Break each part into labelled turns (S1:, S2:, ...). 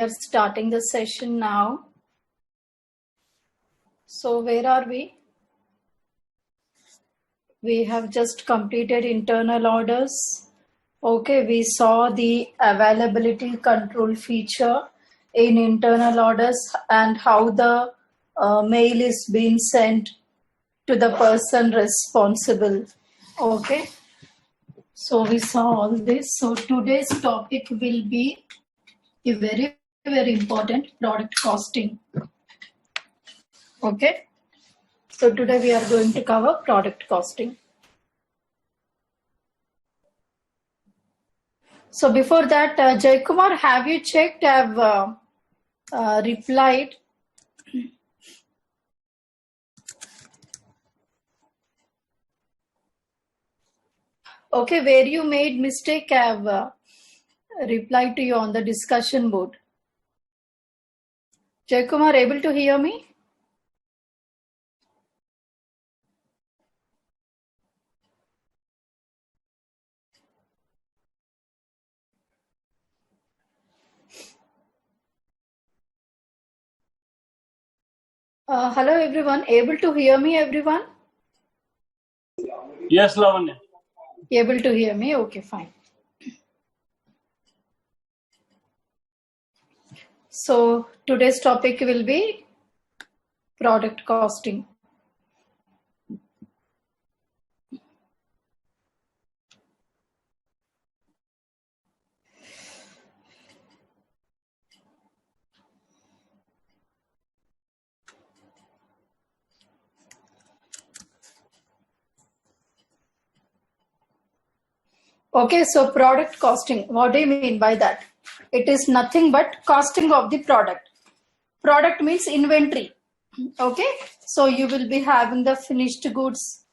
S1: are starting the session now. So where are we? We have just completed internal orders. Okay, we saw the availability control feature in internal orders and how the mail is being sent to the person responsible. Okay, so we saw all this. So today's topic will be a very, very important product costing. Okay, so today we are going to cover product costing. So before that, Jay Kumar, have you checked? I've replied. Okay, where you made mistake, I've replied to you on the discussion board. Jay Kumar, able to hear me? Hello everyone, able to hear me everyone?
S2: Yes, Lavanya.
S1: Able to hear me? Okay, fine. So today's topic will be product costing. Okay, so product costing, what do you mean by that? It is nothing but costing of the product. Product means inventory. Okay, so you will be having the finished goods,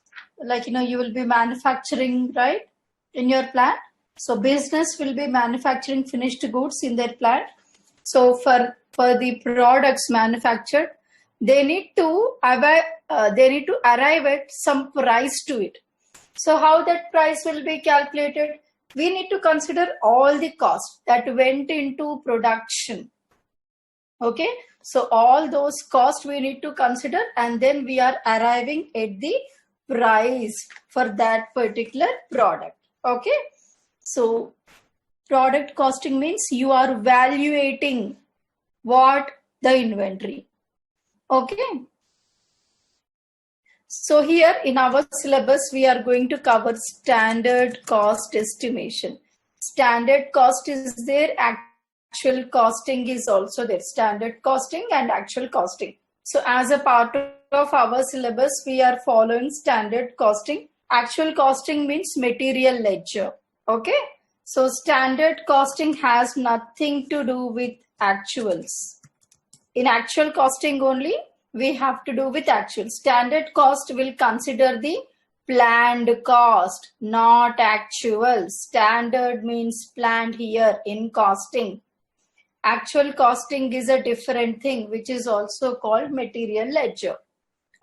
S1: like you will be manufacturing, right, in your plant. So business will be manufacturing finished goods in their plant. So for the products manufactured, they need to arrive at some price to it. So how that price will be calculated? We need to consider all the costs that went into production. Okay, so all those costs we need to consider, and then we are arriving at the price for that particular product. Okay, so product costing means you are evaluating what the inventory. Okay, so here in our syllabus, we are going to cover standard cost estimation. Standard cost is there, actual costing is also there. Standard costing and actual costing. So as a part of our syllabus, we are following standard costing. Actual costing means material ledger. Okay. So standard costing has nothing to do with actuals. In actual costing only, we have to do with actual. Standard cost will consider the planned cost, not actual. Standard means planned here in costing. Actual costing is a different thing, which is also called material ledger.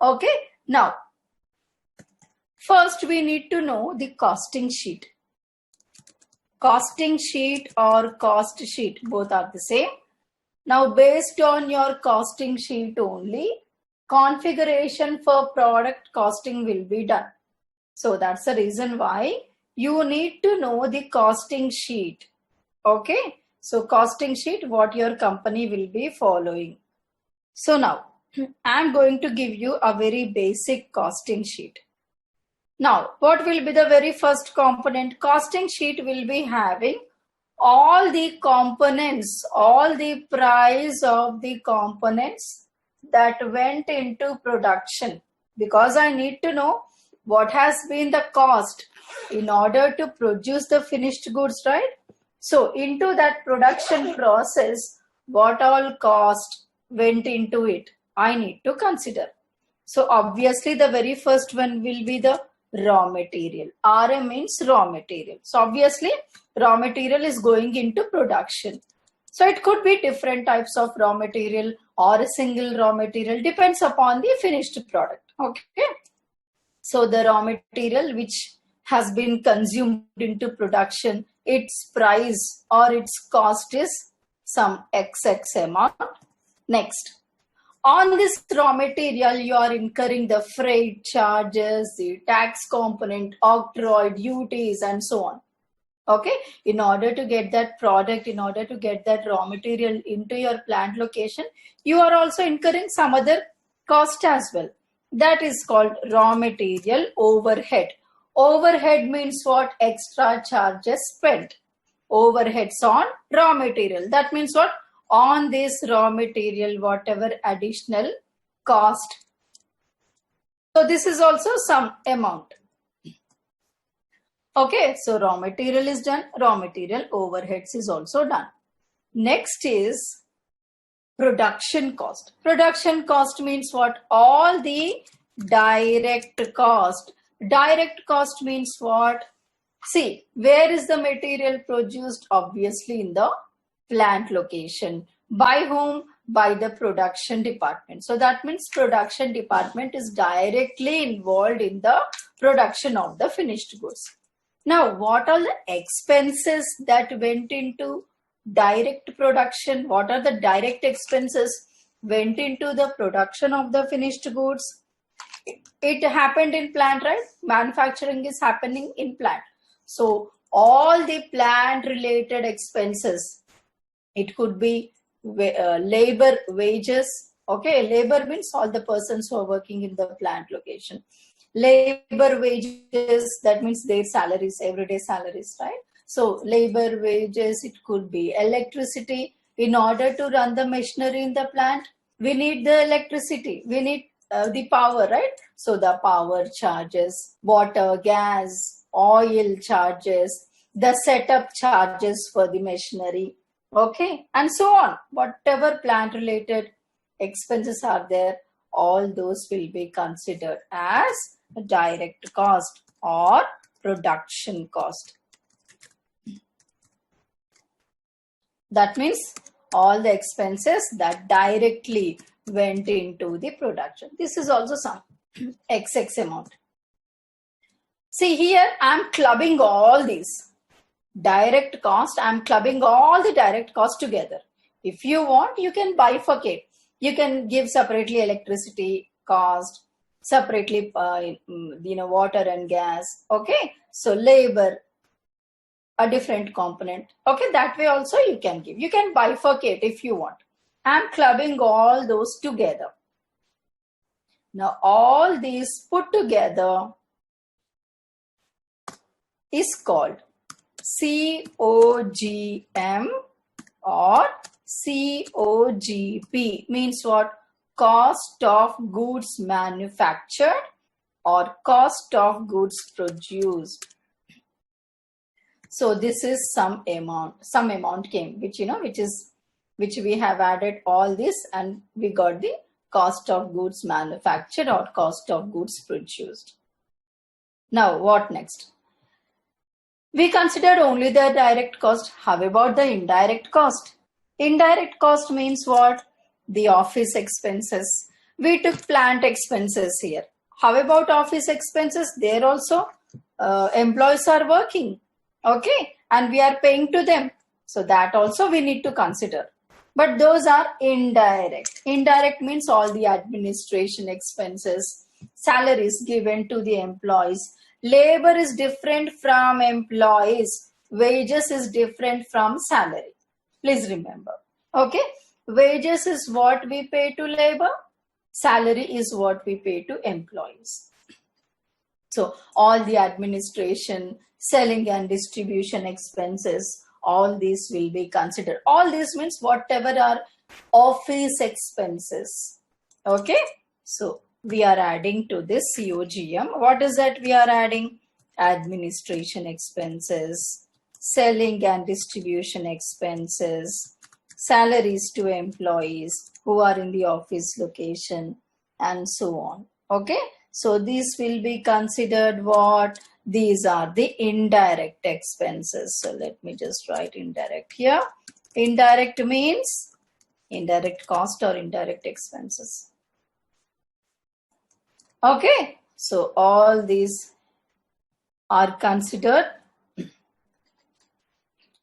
S1: Okay, now, first we need to know the costing sheet. Costing sheet or cost sheet, both are the same. Now, based on your costing sheet only, configuration for product costing will be done. So that's the reason why you need to know the costing sheet. Okay, so costing sheet, what your company will be following. So now, I'm going to give you a very basic costing sheet. Now, what will be the very first component? Costing sheet will be having all the components, all the price of the components that went into production, because I need to know what has been the cost in order to produce the finished goods, right? So into that production process, what all cost went into it, I need to consider. So obviously the very first one will be the raw material. RM means raw material. So obviously raw material is going into production. So it could be different types of raw material or a single raw material, depends upon the finished product. Okay. So the raw material which has been consumed into production, its price or its cost is some XX amount. Next, on this raw material, you are incurring the freight charges, the tax component, octroi, duties, and so on. Okay, in order to get that product, in order to get that raw material into your plant location, you are also incurring some other cost as well. That is called raw material overhead. Overhead means what? Extra charges spent. Overheads on raw material. That means what? On this raw material, whatever additional cost. So this is also some amount. Okay, so raw material is done. Raw material overheads is also done. Next is production cost. Production cost means what? All the direct cost. Direct cost means what? See, where is the material produced? Obviously in the plant location. By whom? By the production department. So that means production department is directly involved in the production of the finished goods. Now, what are the expenses that went into direct production? What are the direct expenses went into the production of the finished goods? It happened in plant, right? Manufacturing is happening in plant. So all the plant related expenses, it could be labor wages. Okay, labor means all the persons who are working in the plant location. Labor wages, that means their salaries, everyday salaries, right? So labor wages, it could be electricity. In order to run the machinery in the plant, we need the electricity, we need the power, right? So the power charges, water, gas, oil charges, the setup charges for the machinery, okay, and so on. Whatever plant related expenses are there, all those will be considered as a direct cost or production cost. That means all the expenses that directly went into the production. This is also some XX amount. See here, I'm clubbing all these direct cost. I'm clubbing all the direct cost together. If you want, you can bifurcate. You can give separately electricity cost, separately water and gas. Okay, so labor, a different component. Okay, that way also you can give. You can bifurcate if you want. I'm clubbing all those together. Now all these put together is called COGM or COGP. Means what? Cost of goods manufactured or cost of goods produced. So this is some amount came, which we have added all this and we got the cost of goods manufactured or cost of goods produced. Now what next? We considered only the direct cost. How about the indirect cost? Indirect cost means what? The office expenses. We took plant expenses here. How about office expenses? There also employees are working. Okay, and we are paying to them. So that also we need to consider. But those are indirect. Indirect means all the administration expenses, salaries given to the employees. Labor is different from employees. Wages is different from salary. Please remember. Okay, wages is what we pay to labor. Salary is what we pay to employees. So all the administration, selling and distribution expenses, all these will be considered. All this means whatever are office expenses. Okay, so we are adding to this COGM. What is that we are adding? Administration expenses, selling and distribution expenses, salaries to employees who are in the office location, and so on. Okay, so these will be considered what? These are the indirect expenses. So let me just write indirect here. Indirect means indirect cost or indirect expenses. Okay, so all these are considered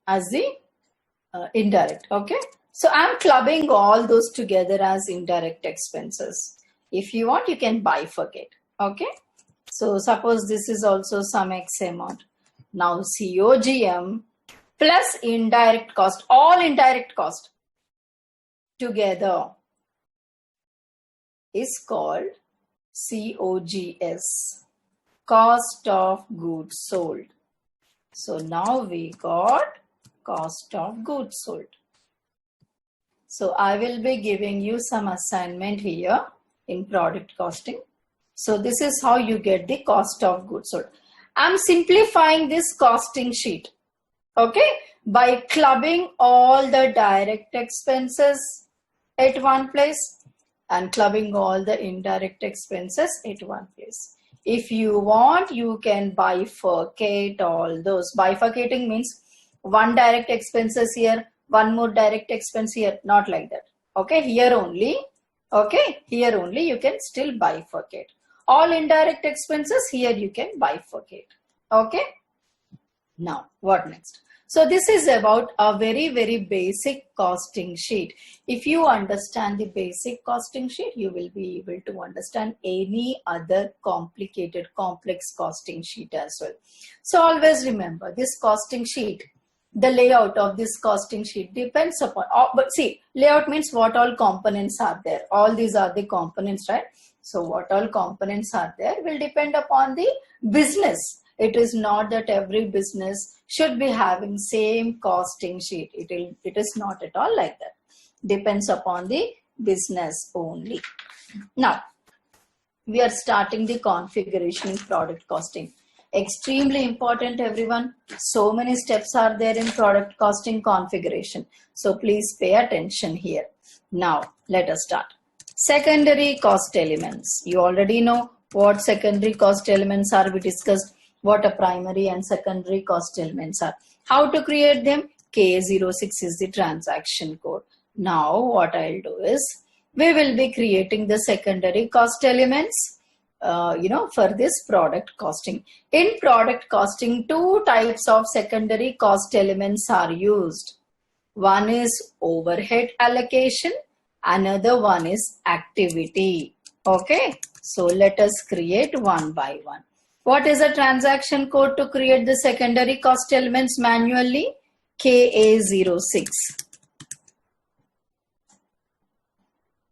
S1: as the indirect. Okay, So I'm clubbing all those together as indirect expenses. If you want, you can bifurcate. Okay. So suppose this is also some X amount. Now COGM plus indirect cost, all indirect cost together is called COGS, cost of goods sold. So now we got cost of goods sold. So I will be giving you some assignment here in product costing. So this is how you get the cost of goods sold. I'm simplifying this costing sheet, okay, by clubbing all the direct expenses at one place and clubbing all the indirect expenses at one place. If you want, you can bifurcate all those. Bifurcating means one direct expenses here, one more direct expense here, not like that. Okay, here only, okay, here only you can still bifurcate. All indirect expenses, here you can bifurcate. Okay, now what next? So this is about a very, very basic costing sheet. If you understand the basic costing sheet, you will be able to understand any other complicated, complex costing sheet as well. So always remember this costing sheet, the layout of this costing sheet depends upon, but see, layout means what all components are there. All these are the components, right? So what all components are there will depend upon the business. It is not that every business should be having same costing sheet. It is not at all like that. Depends upon the business only. Now, we are starting the configuration in product costing. Extremely important, everyone. So many steps are there in product costing configuration. So please pay attention here. Now, let us start. Secondary cost elements. You already know what secondary cost elements are. We discussed what a primary and secondary cost elements are. How to create them? K06 is the transaction code. Now, what I'll do is, we will be creating the secondary cost elements, for this product costing. In product costing, two types of secondary cost elements are used. One is overhead allocation, another one is activity. Okay, so let us create one by one. What is a transaction code to create the secondary cost elements manually? KA06.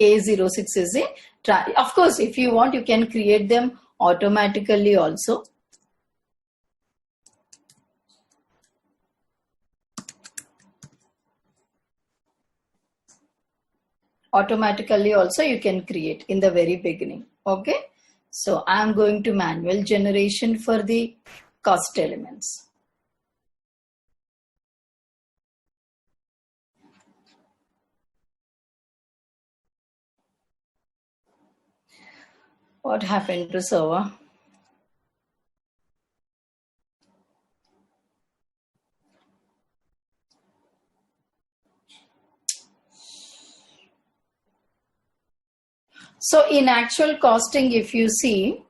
S1: A06 is a, of course, if you want, you can create them automatically also. Automatically also you can create in the very beginning. Okay. So I'm going to manual generation for the cost elements. What happened to server? So in actual costing, if you see,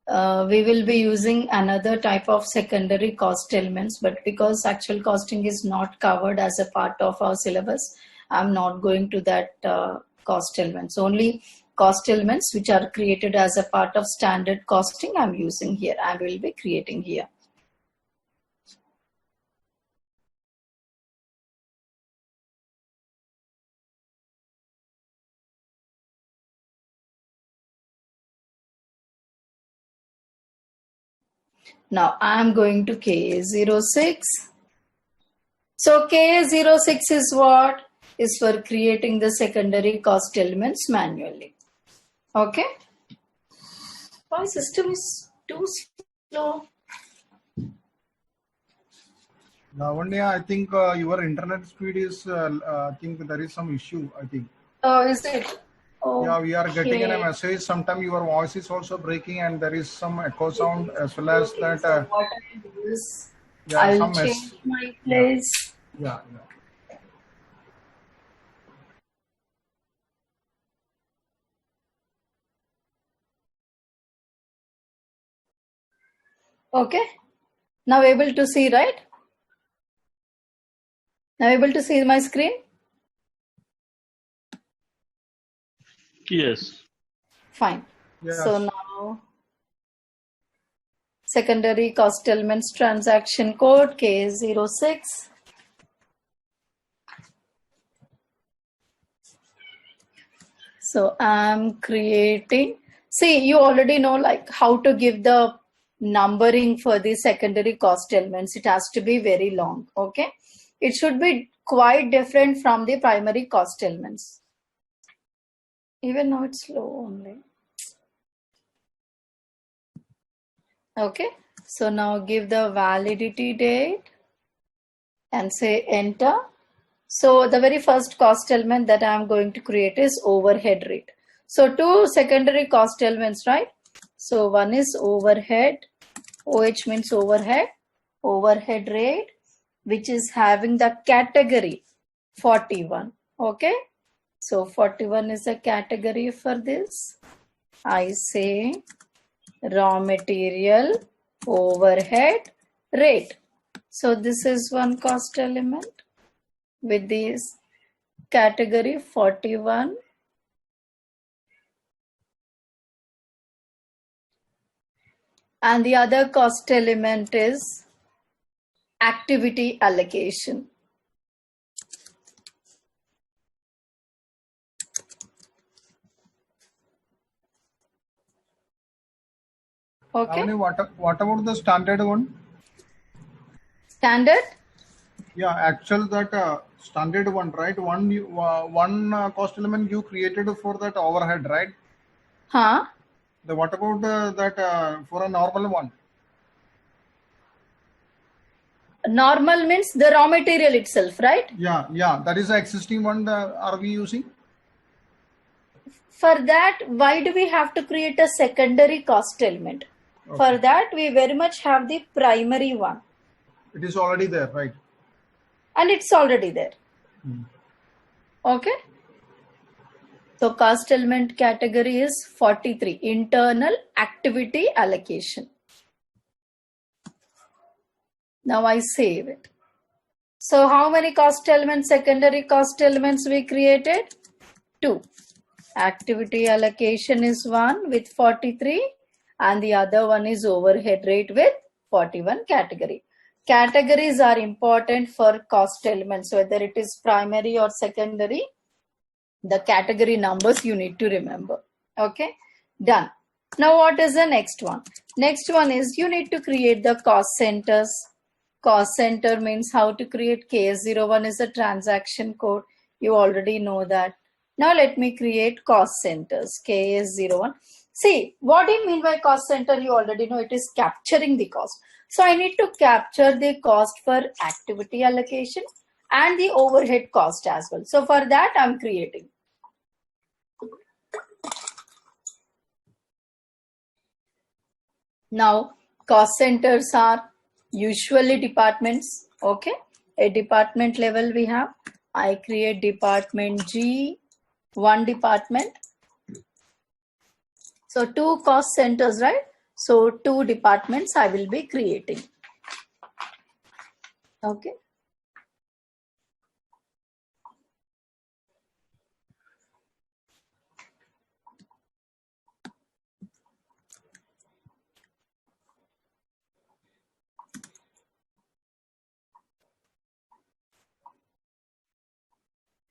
S1: we will be using another type of secondary cost elements, but because actual costing is not covered as a part of our syllabus, I'm not going to that cost elements. Only cost elements which are created as a part of standard costing I'm using here. I will be creating here. Now I'm going to K06. So K06 is what? Is for creating the secondary cost elements manually. Okay. My system is too slow.
S2: Lavanya, I think your internet speed is, I think there is some issue, I think.
S1: Oh, is it? Oh,
S2: yeah, we are getting a message. Sometimes your voice is also breaking and there is some echo sound as well as that.
S1: So what I do is,
S2: yeah,
S1: I'll change my place.
S2: Yeah.
S1: Okay. Now able to see, right? Now able to see my screen?
S3: Yes.
S1: Fine. So
S2: Yes.
S1: now secondary cost elements transaction code K06. So I'm creating, see, you already know like how to give the numbering for the secondary cost elements. It has to be very long. Okay. It should be quite different from the primary cost elements. Even now it's slow only. Okay. So now give the validity date and say enter. So the very first cost element that I'm going to create is overhead rate. So two secondary cost elements, right? So one is overhead, OH means overhead, overhead rate, which is having the category 41. Okay. So 41 is a category for this. I say raw material overhead rate. So this is one cost element with this category 41. And the other cost element is activity allocation. Okay.
S2: Lavanya, what about the standard one?
S1: Standard?
S2: Yeah, actual that standard one, right? One cost element you created for that overhead, right?
S1: Huh?
S2: What about that for a normal one?
S1: Normal means the raw material itself, right?
S2: Yeah, that is the existing one. Are we using?
S1: For that, why do we have to create a secondary cost element?
S2: Okay.
S1: For that, we very much have the primary one.
S2: It is already there, right?
S1: And it's already there. Okay. So cost element category is 43, internal activity allocation. Now I save it. So how many cost elements, secondary cost elements we created? 2. Activity allocation is 1 with 43 and the other one is overhead rate with 41 category. Categories are important for cost elements, whether it is primary or secondary. The category numbers you need to remember. Okay, done. Now what is the next one? Next one is you need to create the cost centers. Cost center means how to create. KS01 is a transaction code. You already know that. Now let me create cost centers. KS01. See, what do you mean by cost center? You already know it is capturing the cost. So I need to capture the cost for activity allocation and the overhead cost as well. So for that I'm creating. Now cost centers are usually departments. Okay, a department level we have. I create department G, one department. So 2 cost centers, right? So 2 departments I will be creating. Okay.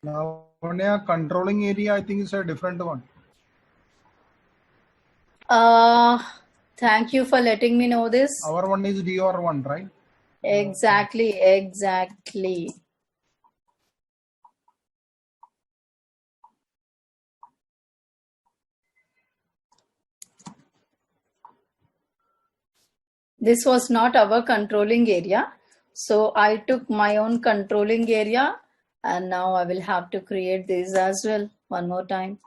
S2: Now, controlling area, I think is a different one.
S1: Thank you for letting me know this.
S2: Our one is DR1, right?
S1: Exactly. This was not our controlling area. So I took my own controlling area and now I will have to create this as well one more time.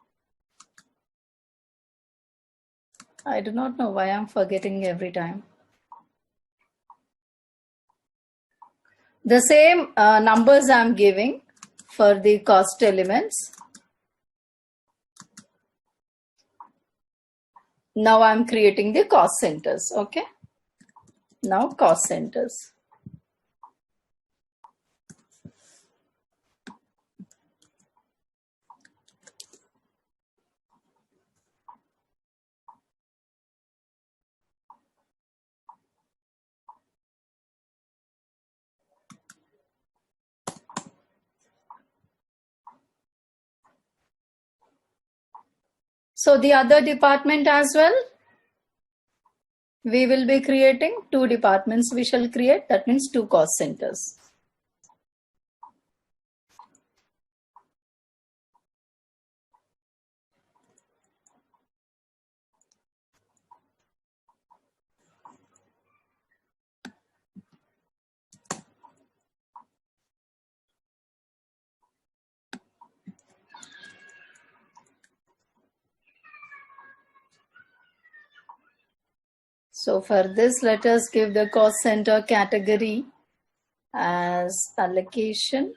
S1: I do not know why I'm forgetting every time. The same numbers I'm giving for the cost elements. Now I'm creating the cost centers. Okay. Now cost centers. So the other department as well, we will be creating 2 departments we shall create. That means 2 cost centers. So for this, let us give the cost center category as allocation.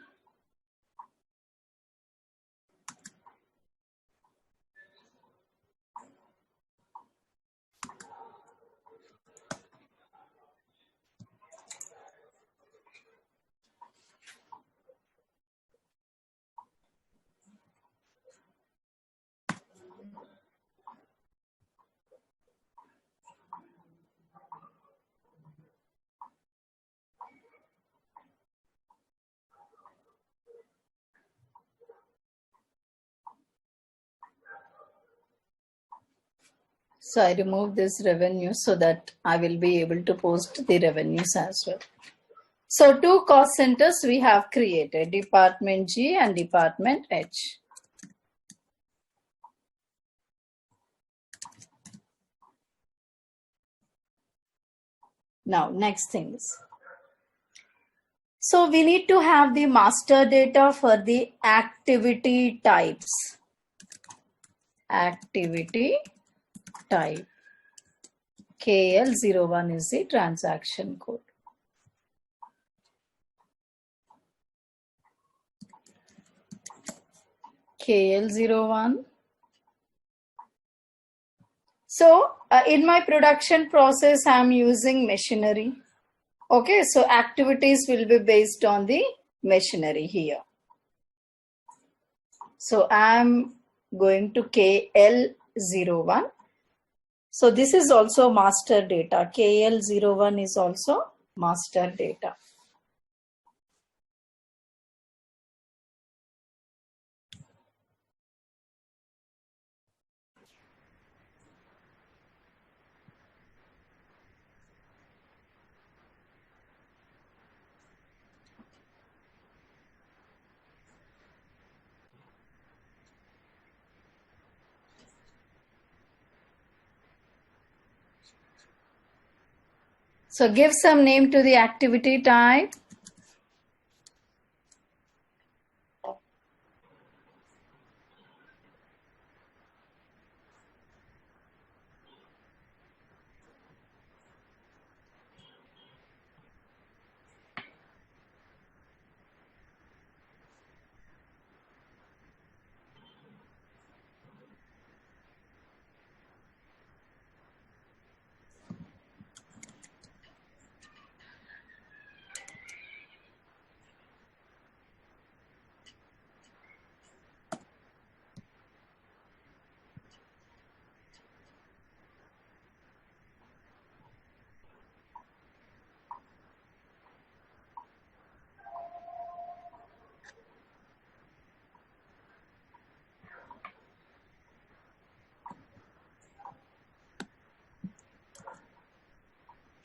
S1: So I remove this revenue so that I will be able to post the revenues as well. So 2 cost centers we have created, Department G and Department H. Now next things. So we need to have the master data for the activity types. Activity type. KL01 is the transaction code. KL01. So in my production process, I am using machinery. Okay, so activities will be based on the machinery here. So I am going to KL01. So this is also master data. KL01 is also master data. So give some name to the activity type.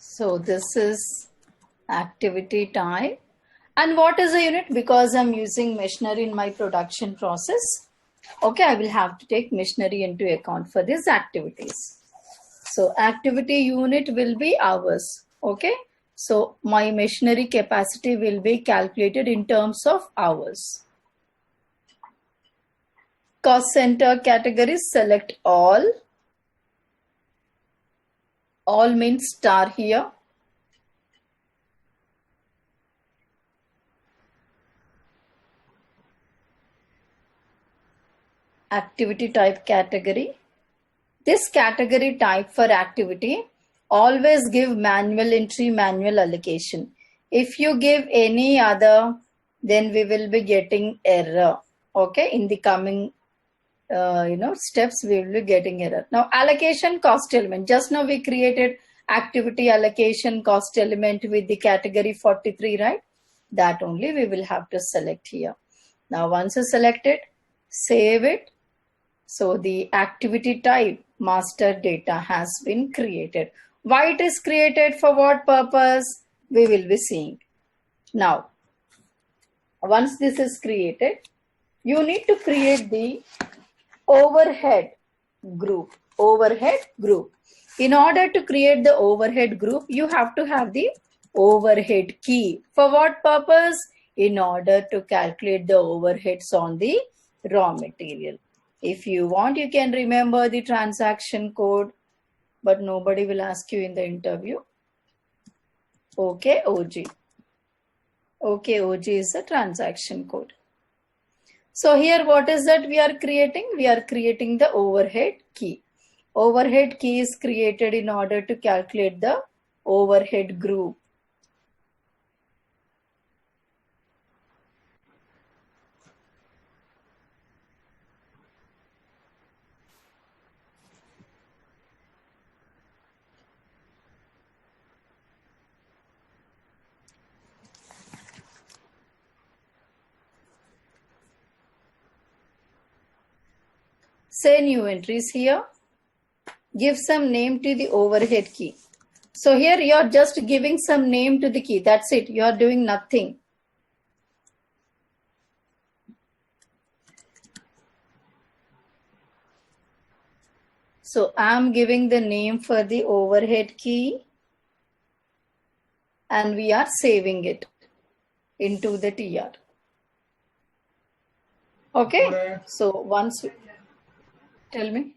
S1: So this is activity type. And what is a unit? Because I'm using machinery in my production process. Okay, I will have to take machinery into account for these activities. So activity unit will be hours. Okay, so my machinery capacity will be calculated in terms of hours. Cost center categories, select all. All means star here. Activity type category. This category type for activity always give manual entry, manual allocation. If you give any other, then we will be getting error. Okay, in the coming steps we will be getting error. Now allocation cost element. Just now we created activity allocation cost element with the category 43, right? That only we will have to select here. Now once you select it, save it. So the activity type master data has been created. Why it is created, for what purpose, we will be seeing. Now, once this is created, you need to create the overhead group. Overhead group. In order to create the overhead group, you have to have the overhead key. For what purpose? In order to calculate the overheads on the raw material. If you want, you can remember the transaction code, but nobody will ask you in the interview. OKOG. OKOG is the transaction code. So here what is that we are creating? We are creating the overhead key. Overhead key is created in order to calculate the overhead group. Say new entries here. Give some name to the overhead key. So here you are just giving some name to the key. That's it. You are doing nothing. So I am giving the name for the overhead key and we are saving it into the TR. Okay. So once, tell me.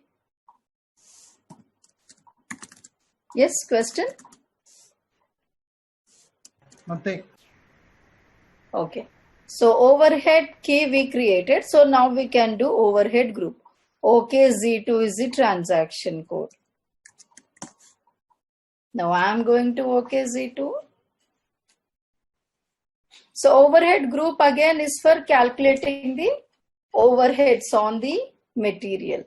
S1: Yes, question?
S2: Nothing.
S1: Okay. So overhead key we created. So now we can do overhead group. OKZ2 is the transaction code. Now I am going to OKZ2. So overhead group again is for calculating the overheads on the material.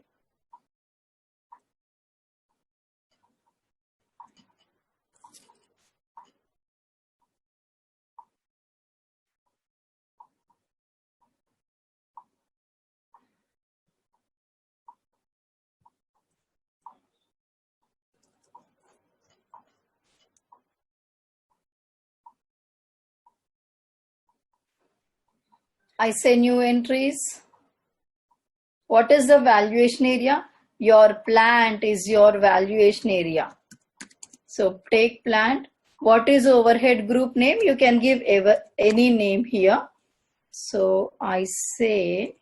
S1: I say new entries. What is the valuation area? Your plant is your valuation area. So take plant. What is overhead group name? You can give any name here. So I say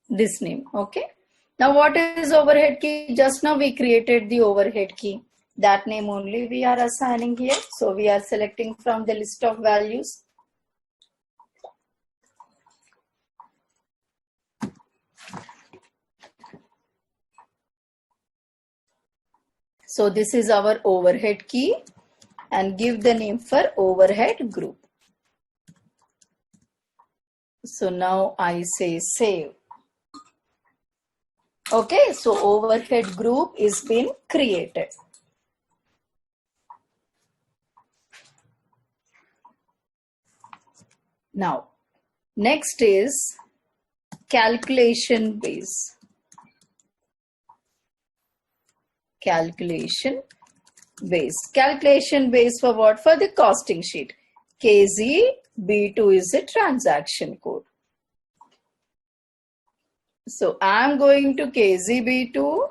S1: this name. Okay. Now what is overhead key? Just now we created the overhead key. That name only we are assigning here. So we are selecting from the list of values. So this is our overhead key and give the name for overhead group. So now I say save. Okay, so overhead group is been created. Now, next is calculation base. Calculation base. Calculation base for what? For the costing sheet. KZB2 is the transaction code. So I am going to KZB2.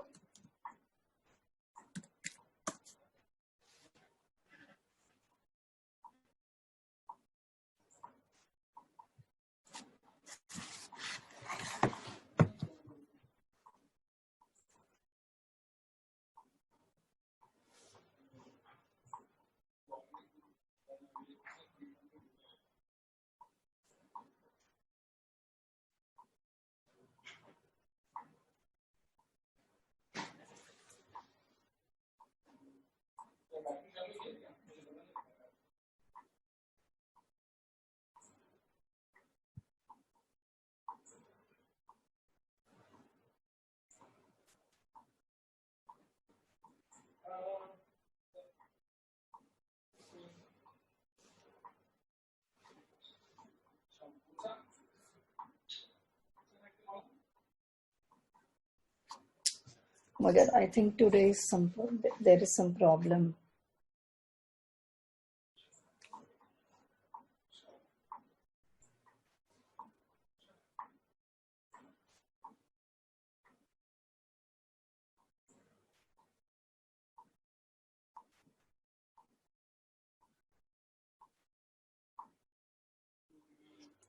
S1: Oh my God, I think today is there is some problem.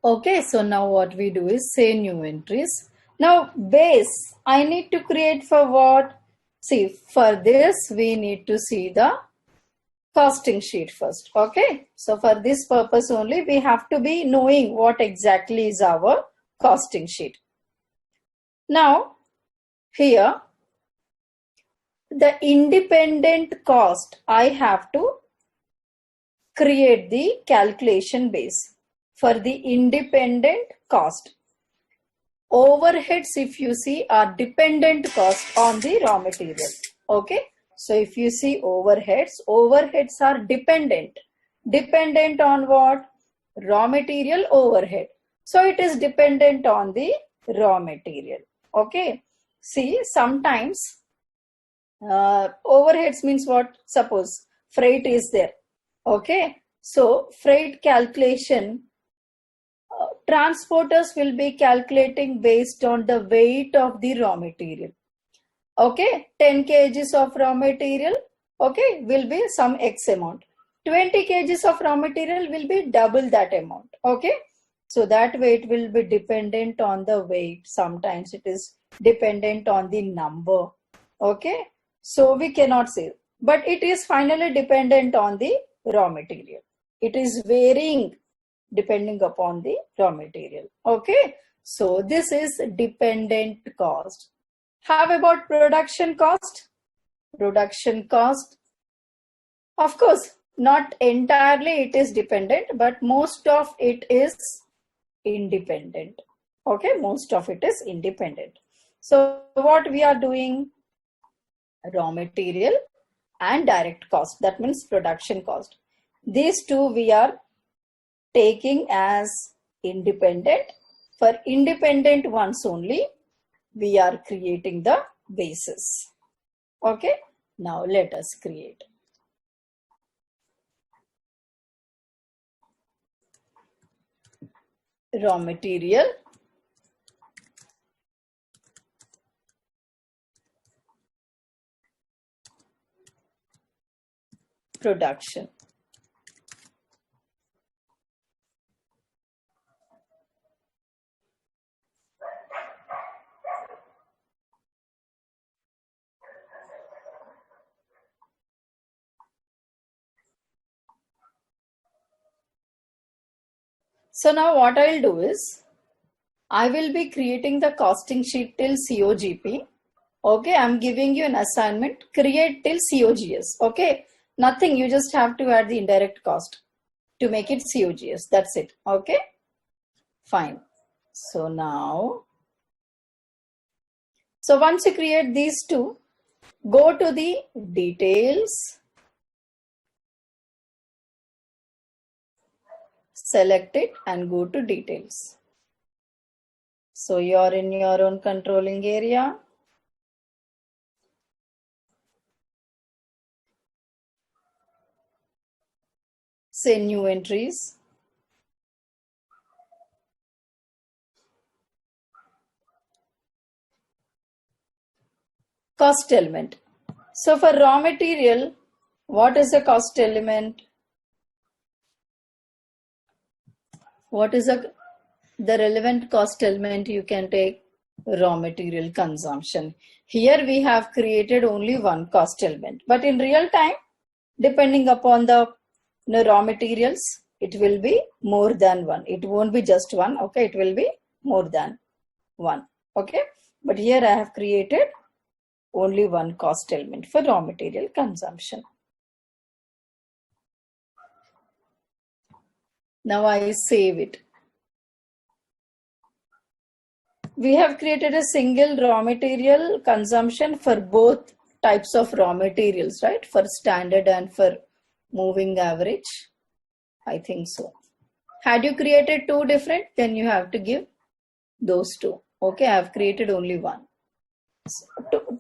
S1: Okay, so now what we do is say new entries. Now base, I need to create for what? See, for this we need to see the costing sheet first. Okay, so for this purpose only we have to be knowing what exactly is our costing sheet. Now here the independent cost, I have to create the calculation base for the independent cost. Overheads, if you see, are dependent cost on the raw material. Okay, so if you see overheads are dependent on what? Raw material overhead. So it is dependent on the raw material. Okay, see, sometimes overheads means what? Suppose freight is there. Okay, so freight calculation, transporters will be calculating based on the weight of the raw material. Okay, 10 kgs of raw material, okay, will be some X amount. 20 kgs of raw material will be double that amount. Okay, so that weight will be dependent on the weight. Sometimes it is dependent on the number. Okay, so we cannot say, but it is finally dependent on the raw material. It is varying depending upon the raw material. Okay, so this is dependent cost. How about production cost? Production cost, of course, not entirely it is dependent, but most of it is independent. Okay, most of it is independent. So what we are doing? Raw material and direct cost, that means production cost. These two we are taking as independent. For independent ones only we are creating the basis. Okay, now let us create. Raw material, production. So now what I'll do is, I will be creating the costing sheet till COGP. Okay, I'm giving you an assignment, create till COGS. Okay, nothing, you just have to add the indirect cost to make it COGS. That's it. Okay, fine. So now, so once you create these two, go to the details, select it and go to details. So you are in your own controlling area. Say new entries. Cost element. So for raw material, what is the cost element? What is the relevant cost element? You can take raw material consumption. Here we have created only one cost element, but in real time, depending upon the raw materials, it will be more than one. It won't be just one. Okay, it will be more than one. Okay, but here I have created only one cost element for raw material consumption. Now I save it. We have created a single raw material consumption for both types of raw materials, right? For standard and for moving average. I think so. Had you created two different, then you have to give those two. Okay, I have created only one.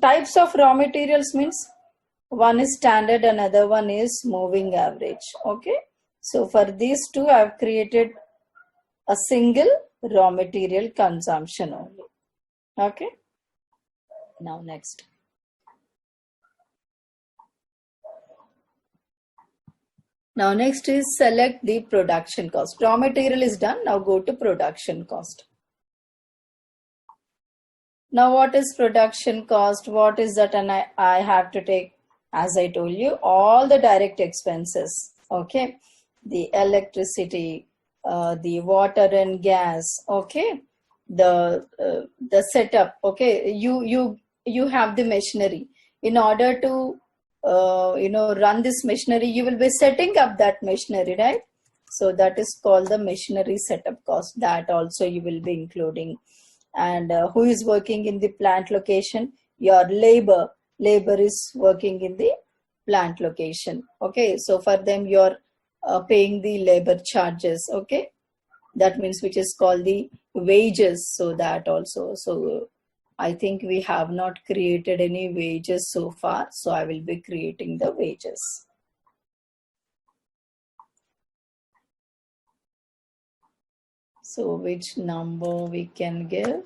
S1: Types of raw materials means one is standard, another one is moving average. Okay, so for these two I've created a single raw material consumption only. Okay, now next. Now next is select the production cost. Raw material is done. Now go to production cost. Now what is production cost? What is that? And I have to take, as I told you, all the direct expenses. Okay, the electricity, the water and gas. Okay, the setup. Okay, you have the machinery. In order to run this machinery, you will be setting up that machinery, right? So that is called the machinery setup cost. That also you will be including. And who is working in the plant location? Your labor is working in the plant location. Okay, so for them you're paying the labor charges. Okay, that means which is called the wages. So that also, so I think we have not created any wages so far, so I will be creating the wages. So which number we can give?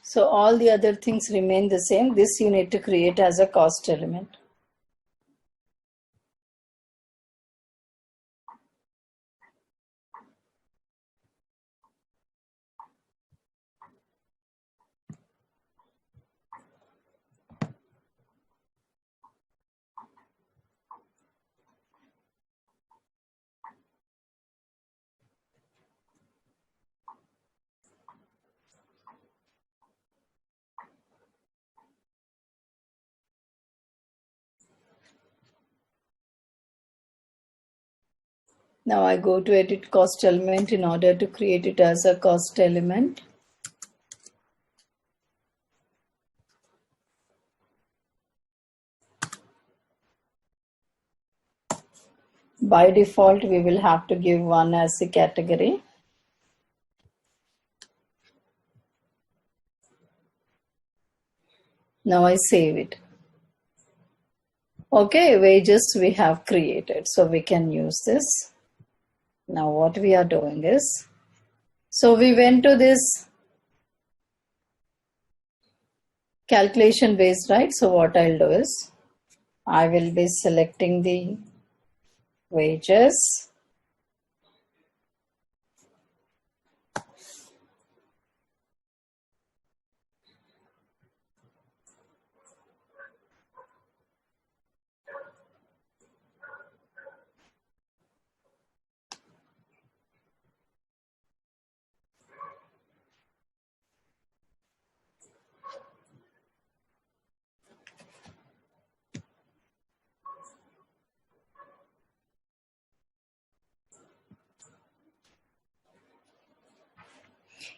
S1: So all the other things remain the same. This you need to create as a cost element. Now I go to edit cost element in order to create it as a cost element. By default, we will have to give one as a category. Now I save it. Okay, wages we have created, so we can use this. Now what we are doing is, so we went to this calculation base, right? So what I'll do is, I will be selecting the wages.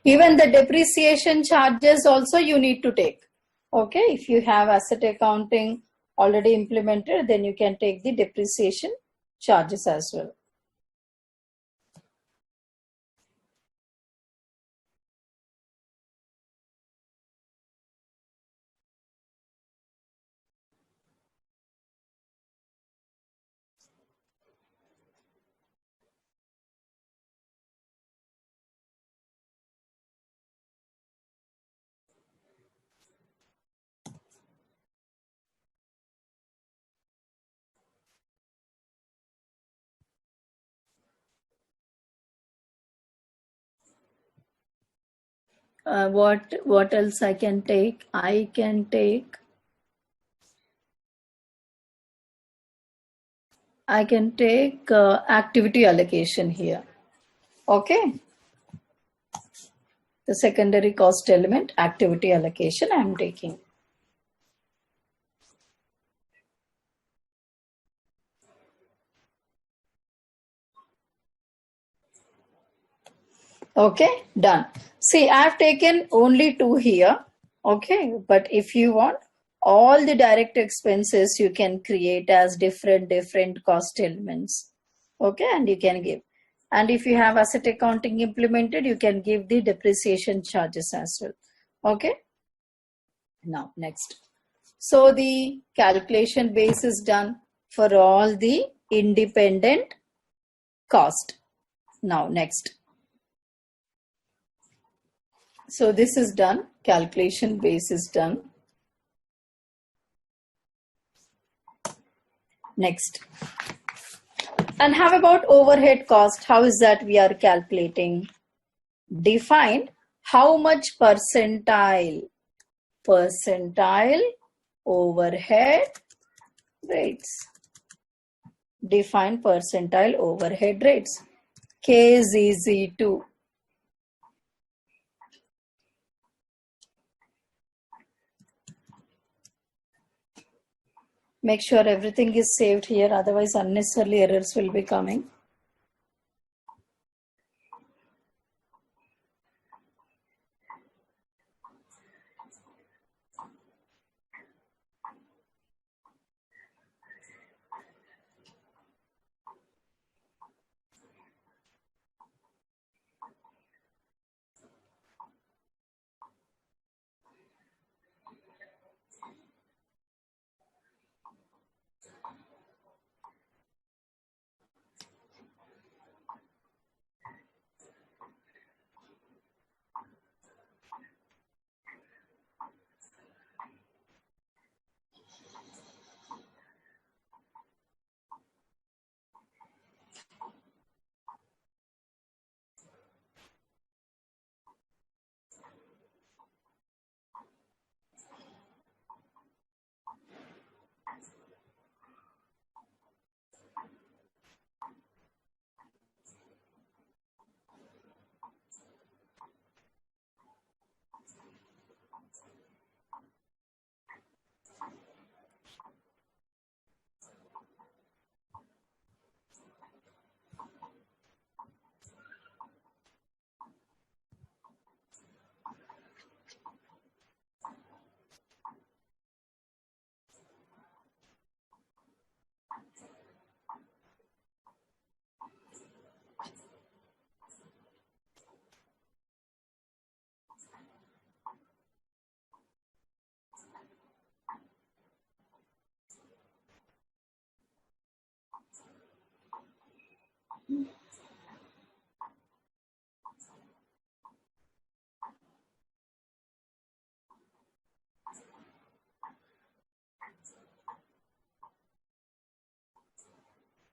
S1: Even the depreciation charges also you need to take. Okay, if you have asset accounting already implemented, then you can take the depreciation charges as well. What else I can take? I can take I can take activity allocation here. Okay. The secondary cost element, activity allocation, I am taking. Okay, done. See, I have taken only 2 here. Okay, but if you want all the direct expenses, you can create as different cost elements. Okay, and you can give. And if you have asset accounting implemented, you can give the depreciation charges as well. Okay, now next. So the calculation base is done for all the independent cost. Now next. So this is done, calculation base is done. Next. And how about overhead cost? How is that we are calculating? Define how much percentile overhead rates. Define percentile overhead rates. KZZ2. Make sure everything is saved here, otherwise unnecessarily errors will be coming.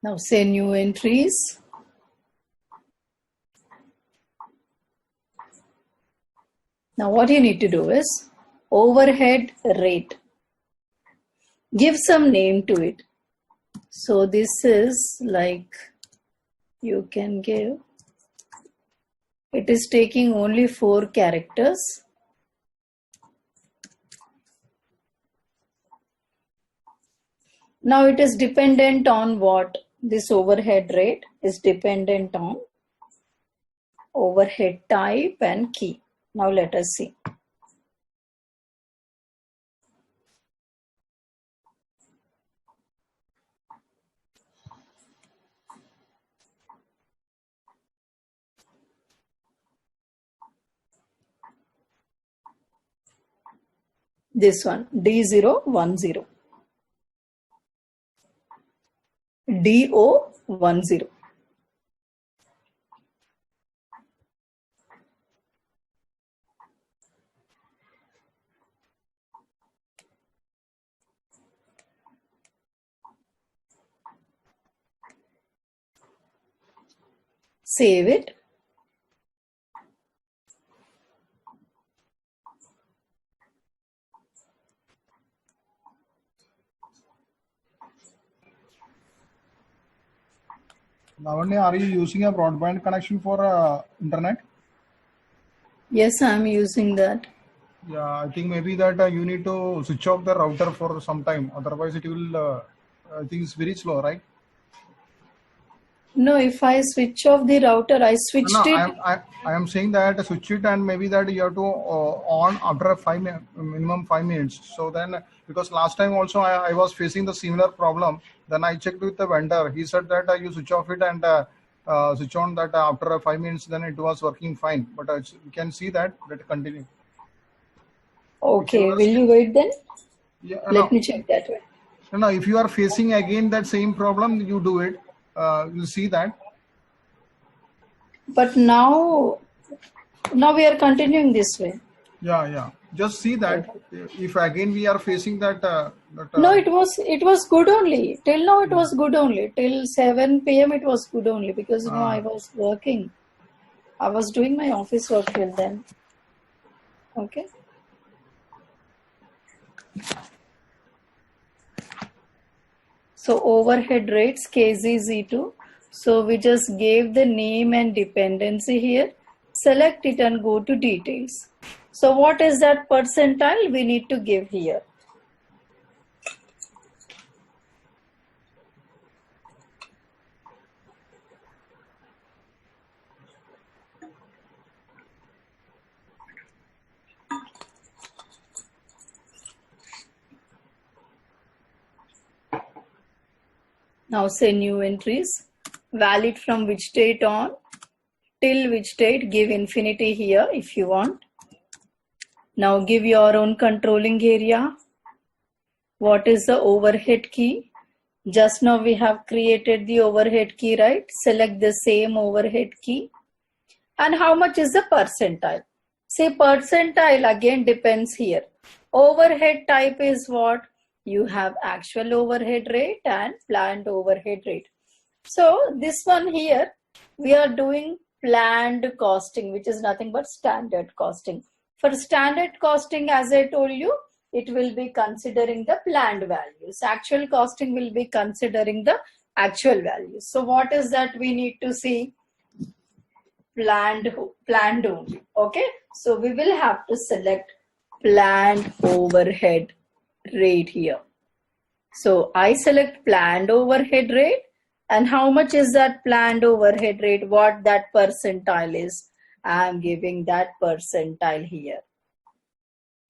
S1: Now say new entries. Now what you need to do is overhead rate. Give some name to it. So this is like, you can give, it is taking only 4 characters. Now it is dependent on what? This overhead rate is dependent on overhead type and key. Now let us see. This one, D010. DO10. Save it.
S2: Lavanya, are you using a broadband connection for internet?
S1: Yes, I'm using that.
S2: Yeah, I think maybe that you need to switch off the router for some time. Otherwise, it will. I think it's very slow, right?
S1: No, if I switch off the router, I
S2: No,
S1: switched it.
S2: I am saying that switch it and maybe that you have to on after minimum 5 minutes. So then, because last time also I was facing the similar problem. Then I checked with the vendor. He said that you switch off it and switch on that after 5 minutes. Then it was working fine. But you can see that continue. If you
S1: Okay,
S2: are,
S1: will you wait then?
S2: yeah,
S1: Let me check that way.
S2: no. If you are facing again that same problem, you do it. You'll see that.
S1: But now we are continuing this way.
S2: Yeah. Just see that if again we are facing that.
S1: No, it was good only. Till now it was good only. Till 7 p.m. it was good only because I was working. I was doing my office work till then. Okay. So overhead rates KZZ2. So we just gave the name and dependency here. Select it and go to details. So what is that percentile we need to give here? Now say new entries, valid from which date on, till which date, give infinity here if you want. Now give your own controlling area. What is the overhead key? Just now we have created the overhead key, right? Select the same overhead key. And how much is the percentile? Say percentile again depends here. Overhead type is what? You have actual overhead rate and planned overhead rate. So this one here, we are doing planned costing, which is nothing but standard costing. For standard costing, as I told you, it will be considering the planned values. Actual costing will be considering the actual values. So what is that we need to see? Planned only. Okay. So we will have to select planned overhead rate here. So I select planned overhead rate. And how much is that planned overhead rate? What that percentile is? I am giving that percentile here.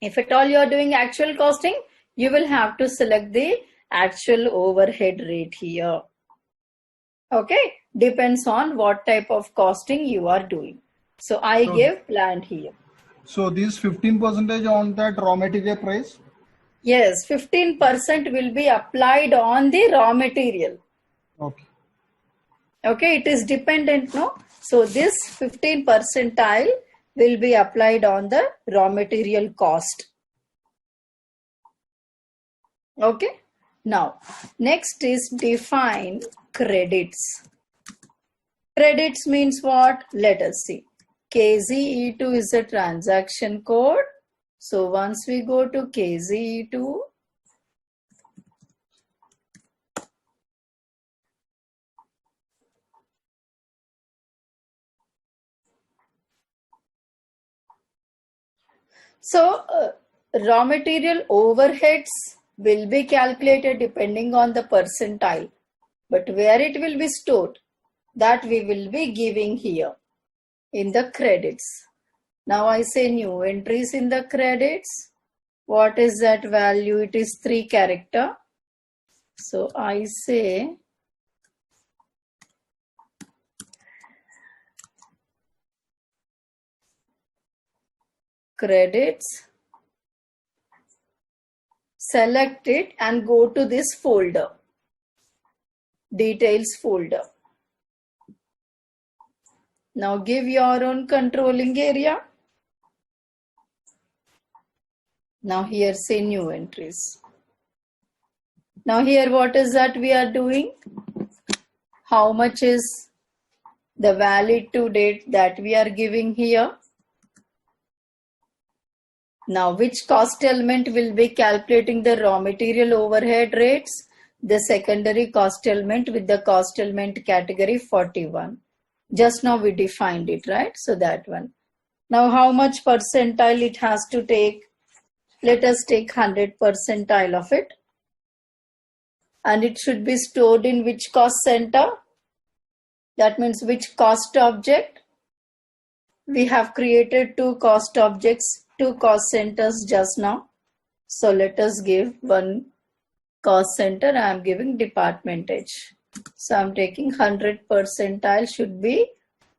S1: If at all you are doing actual costing, you will have to select the actual overhead rate here. Okay, depends on what type of costing you are doing. So I gave planned here.
S2: So this 15% on that raw material price?
S1: Yes, 15% will be applied on the raw material.
S2: Okay.
S1: Okay, it is dependent, no? So this 15 percentile will be applied on the raw material cost. Okay. Now, next is define credits. Credits means what? Let us see. KZE2 is a transaction code. So once we go to KZE2, so raw material overheads will be calculated depending on the percentile, but where it will be stored, that we will be giving here in the credits. Now I say new entries in the credits. What is that value? It is 3 character. So I say credits, select it and go to this folder, details folder. Now give your own controlling area. Now here say new entries. Now here what is that we are doing? How much is the valid to date that we are giving here? Now which cost element will be calculating the raw material overhead rates? the secondary cost element with the cost element category 41. Just now we defined it, right? So that one. Now how much percentile it has to take? Let us take 100 percentile of it. And it should be stored in which cost center? That means which cost object? We have created two cost objects, two cost centers just now. So let us give one cost center. I am giving departmentage. So I am taking 100 percentile should be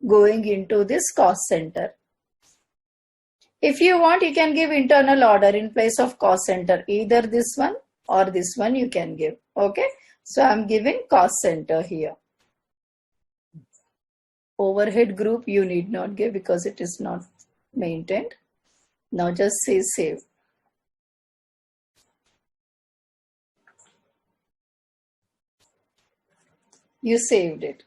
S1: going into this cost center. If you want, you can give internal order in place of cost center. Either this one or this one you can give. Okay. So I am giving cost center here. Overhead group you need not give because it is not maintained. Now just say save. You saved it.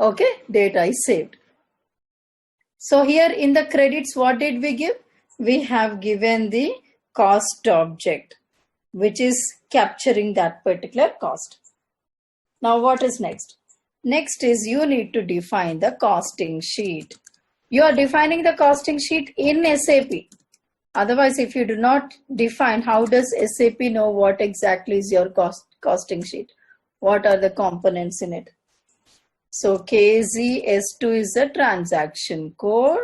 S1: Okay, data is saved. So here in the credits, what did we give? We have given the cost object, which is capturing that particular cost. Now what is next? Next is you need to define the costing sheet. You are defining the costing sheet in SAP. Otherwise, if you do not define, how does SAP know what exactly is your costing sheet? What are the components in it? So KZS2 is the transaction code.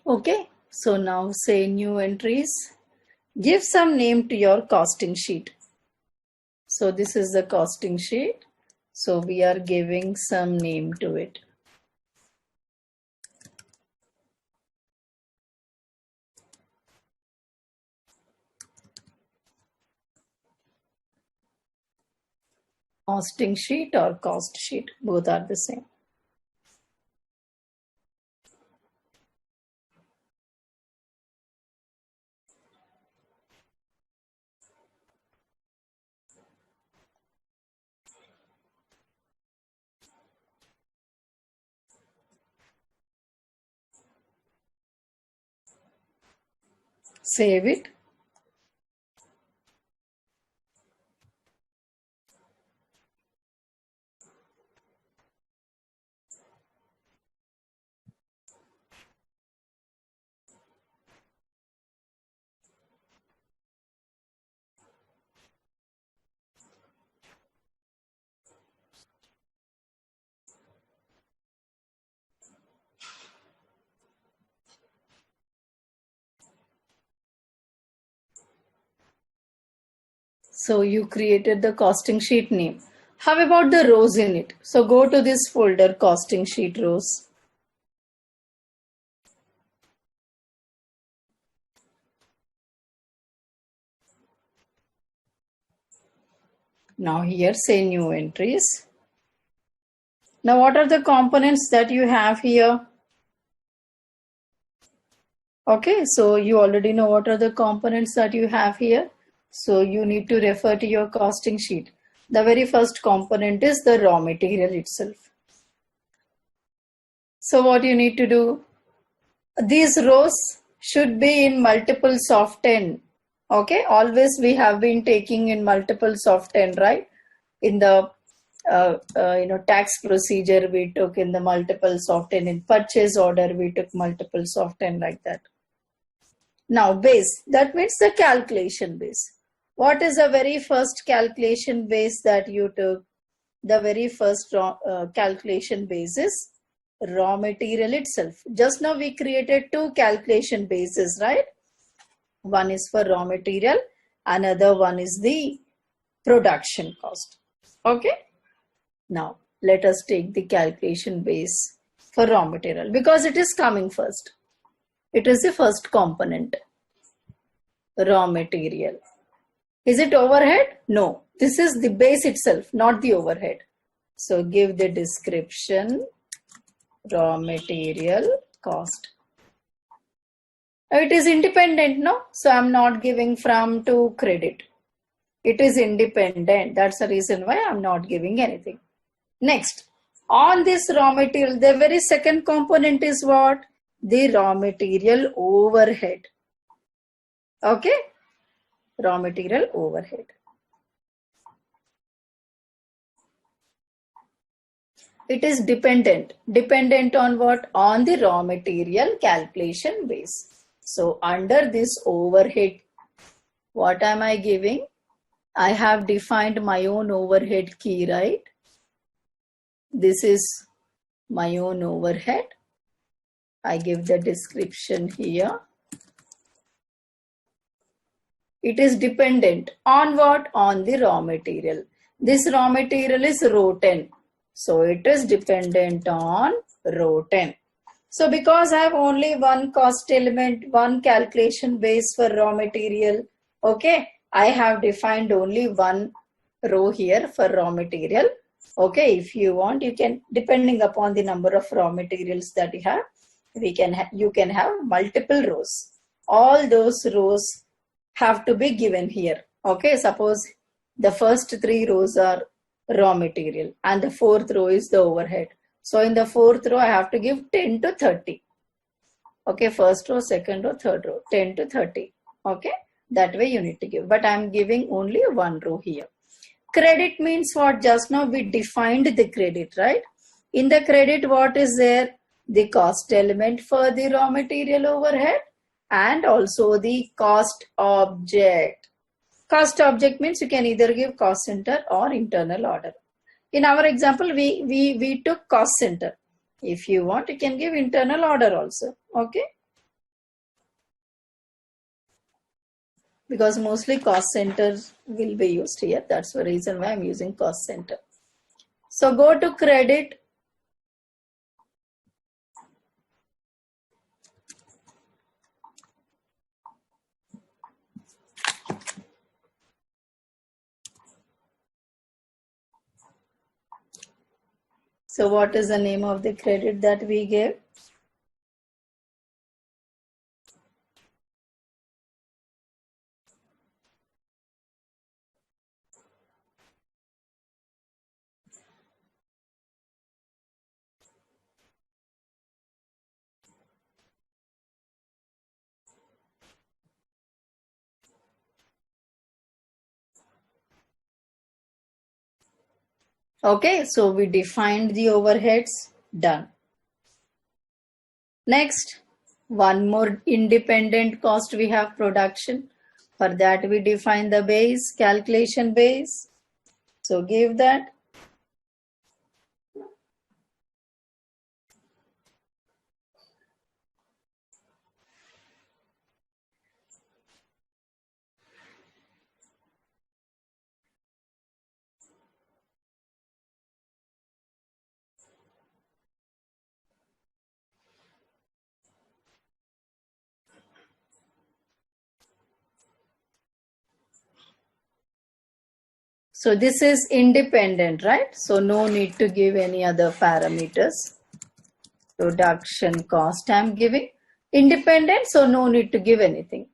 S1: Okay, so now say new entries. Give some name to your costing sheet. So this is the costing sheet. So we are giving some name to it. Costing sheet or cost sheet, both are the same. Save it. So you created the costing sheet name. How about the rows in it? So go to this folder, costing sheet rows. Now here say new entries. Now what are the components that you have here? Okay, so you already know what are the components that you have here. So you need to refer to your costing sheet. The very first component is the raw material itself. So what you need to do? These rows should be in multiples of 10. Okay, always we have been taking in multiples of 10, right? In the tax procedure we took in the multiples of 10. In purchase order we took multiples of 10, like that. Now base, that means the calculation base. What is the very first calculation base that you took? The very first calculation base is raw material itself. Just now we created two calculation bases, right? One is for raw material, another one is the production cost. Okay. Now let us take the calculation base for raw material because it is coming first. It is the first component. Raw material. Is it overhead? No. This is the base itself, not the overhead. So give the description, raw material cost. It is independent, no? So I'm not giving from to credit. It is independent. That's the reason why I'm not giving anything. Next, on this raw material, the very second component is what? The raw material overhead. Okay? Raw material overhead. It is dependent. Dependent on what? On the raw material calculation base. So under this overhead, what am I giving? I have defined my own overhead key, right? This is my own overhead. I give the description here. It is dependent on what? On the raw material. This raw material is row 10. So it is dependent on row 10. So because I have only one cost element, one calculation base for raw material, okay, I have defined only one row here for raw material. Okay, if you want, you can, depending upon the number of raw materials that you have, you can have multiple rows. All those rows have to be given here. Okay, suppose the first three rows are raw material and the fourth row is the overhead. So in the fourth row, I have to give 10 to 30. Okay, first row, second row, third row, 10 to 30. Okay, that way you need to give. But I'm giving only one row here. Credit means what? Just now we defined the credit, right? In the credit, what is there? The cost element for the raw material overhead and also the cost object. Cost object means you can either give cost center or internal order. In our example, we took cost center. If you want, you can give internal order also. Okay. because mostly cost center will be used here. That's the reason why I'm using cost center. So go to credit. So what is the name of the credit that we gave? Okay, so we defined the overheads, done. Next, one more independent cost we have, production. For that we define the base, calculation base. So give that. So this is independent, right? So no need to give any other parameters. Production cost I'm giving. Independent, so no need to give anything.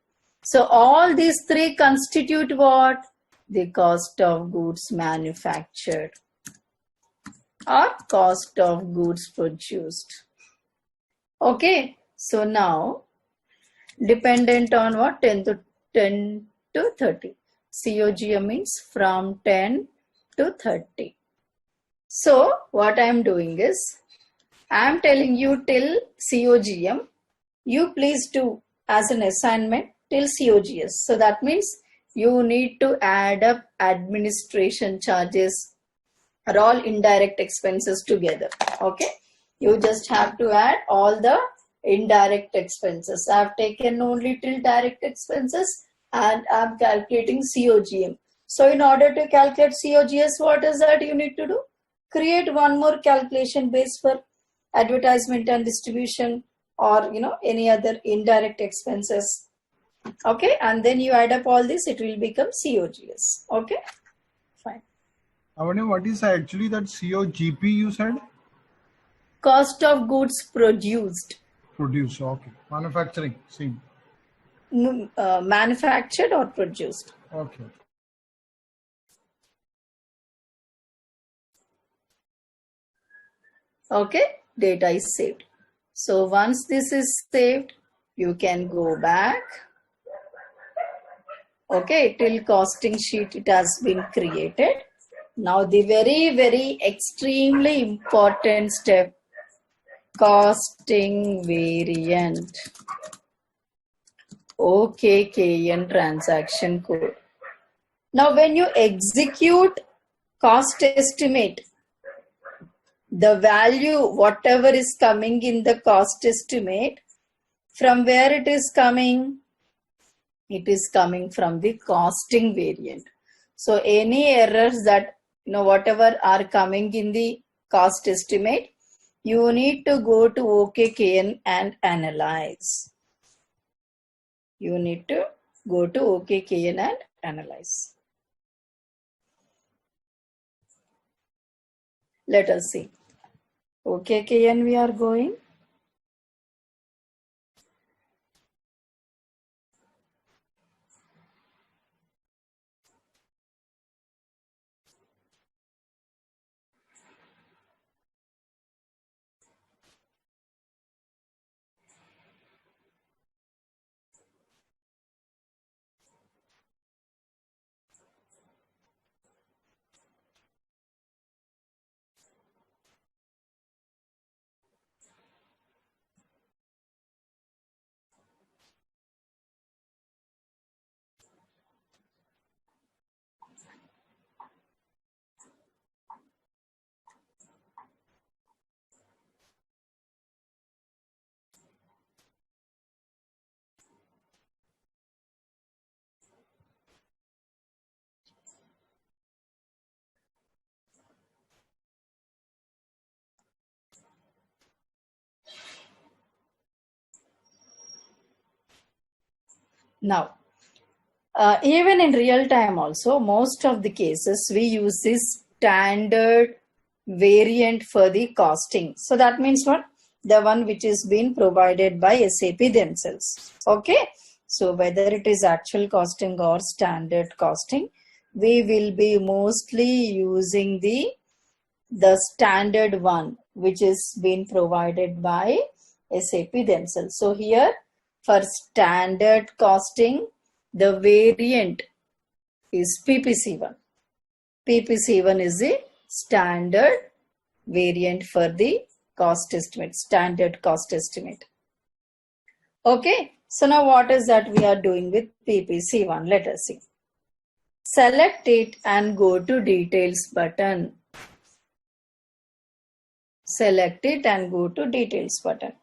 S1: So all these three constitute what? The cost of goods manufactured or cost of goods produced. Okay, so now dependent on what? 10 to 30. COGM means from 10 to 30. So what I am doing is, I am telling you till COGM, you please do as an assignment till COGS. So that means you need to add up administration charges or all indirect expenses together. Okay, you just have to add all the indirect expenses. I have taken only till direct expenses and I am calculating COGM. So in order to calculate COGS, what is that you need to do? Create one more calculation base for advertisement and distribution, or any other indirect expenses. Okay, and then you add up all this, it will become COGS. Okay, fine.
S2: Avani, what is actually that COGP you said?
S1: Cost of goods produced.
S2: Produce, okay. Manufacturing, same.
S1: Manufactured or produced.
S2: Okay.
S1: Okay, data is saved. So once this is saved, you can go back. Okay, till costing sheet it has been created. Now the very, very extremely important step, costing variant. OKKN transaction code. Now when you execute cost estimate, the value, whatever is coming in the cost estimate, from where it is coming? It is coming from the costing variant. So any errors that, whatever are coming in the cost estimate, you need to go to OKKN and analyze. You need to go to OKKN and analyze. Let us see. OKKN we are going. Now, even in real time also, most of the cases we use this standard variant for the costing. So that means what? The one which is being provided by SAP themselves. Okay. So whether it is actual costing or standard costing, we will be mostly using the standard one which is being provided by SAP themselves. So here for standard costing, the variant is PPC1. PPC1 is the standard variant for the cost estimate, standard cost estimate. Okay, so now what is that we are doing with PPC1? Let us see. Select it and go to details button. Select it and go to details button.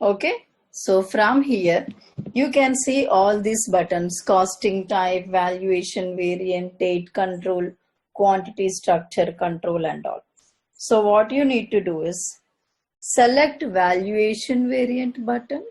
S1: Okay, so from here you can see all these buttons: costing type, valuation variant, date control, quantity structure control, and all. So what you need to do is select valuation variant button.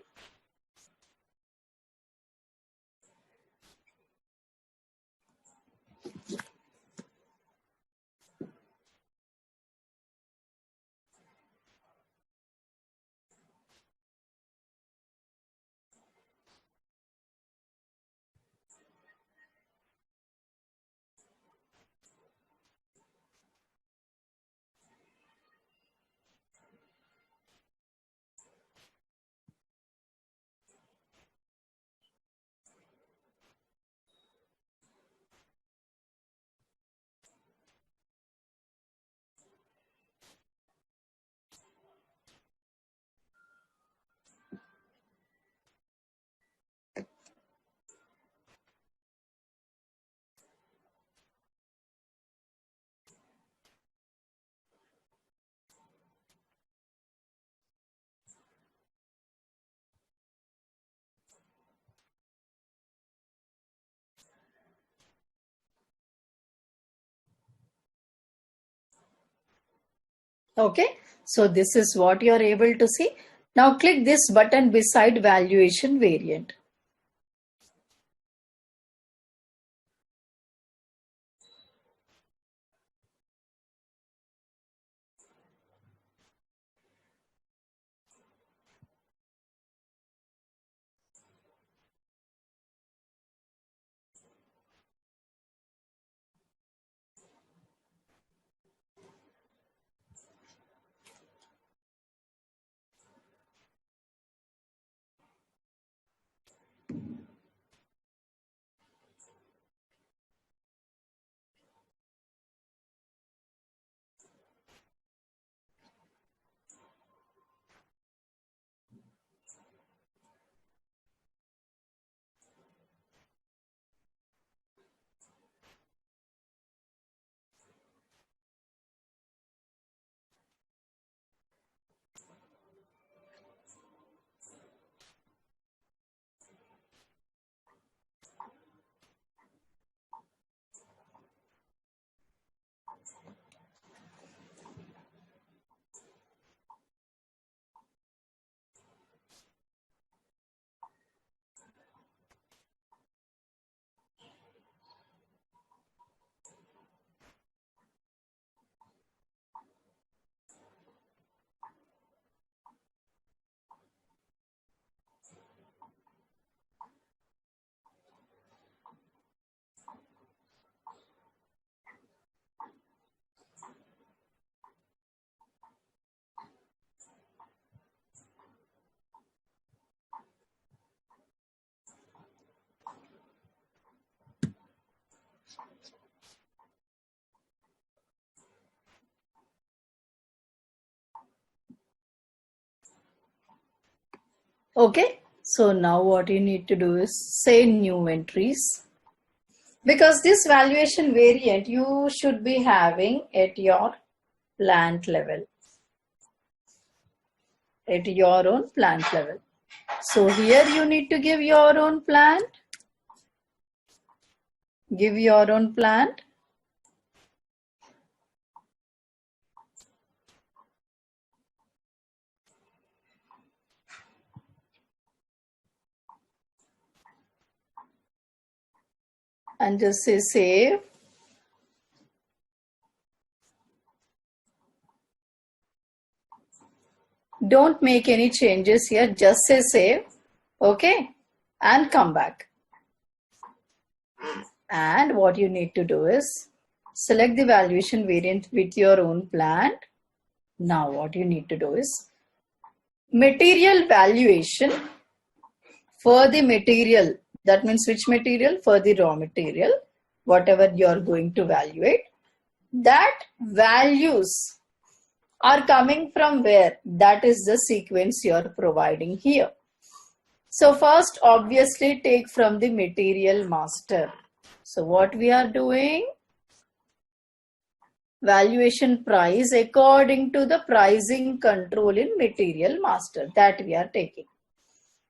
S1: Okay, so this is what you are able to see. Now click this button beside valuation variant. Okay, So now what you need to do is say new entries. Because this valuation variant you should be having at your plant level. At your own plant level. So here you need to give your own plant. Give your own plant. And just say save. Don't make any changes here. Just say save. Okay. And come back. And what you need to do is select the valuation variant with your own plant. Now what you need to do is material valuation for the material. That means which material? For the raw material, whatever you are going to evaluate. That values are coming from where? That is the sequence you are providing here. So first, obviously take from the material master. So what we are doing? Valuation price according to the pricing control in material master, that we are taking.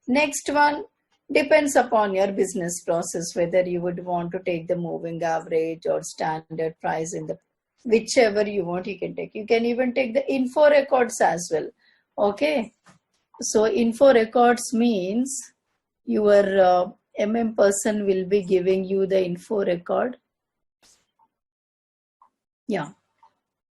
S1: Next one depends upon your business process, whether you would want to take the moving average or standard price in the whichever you want you can take. You can even take the info records as well. Okay. So info records means your person will be giving you the info record. Yeah.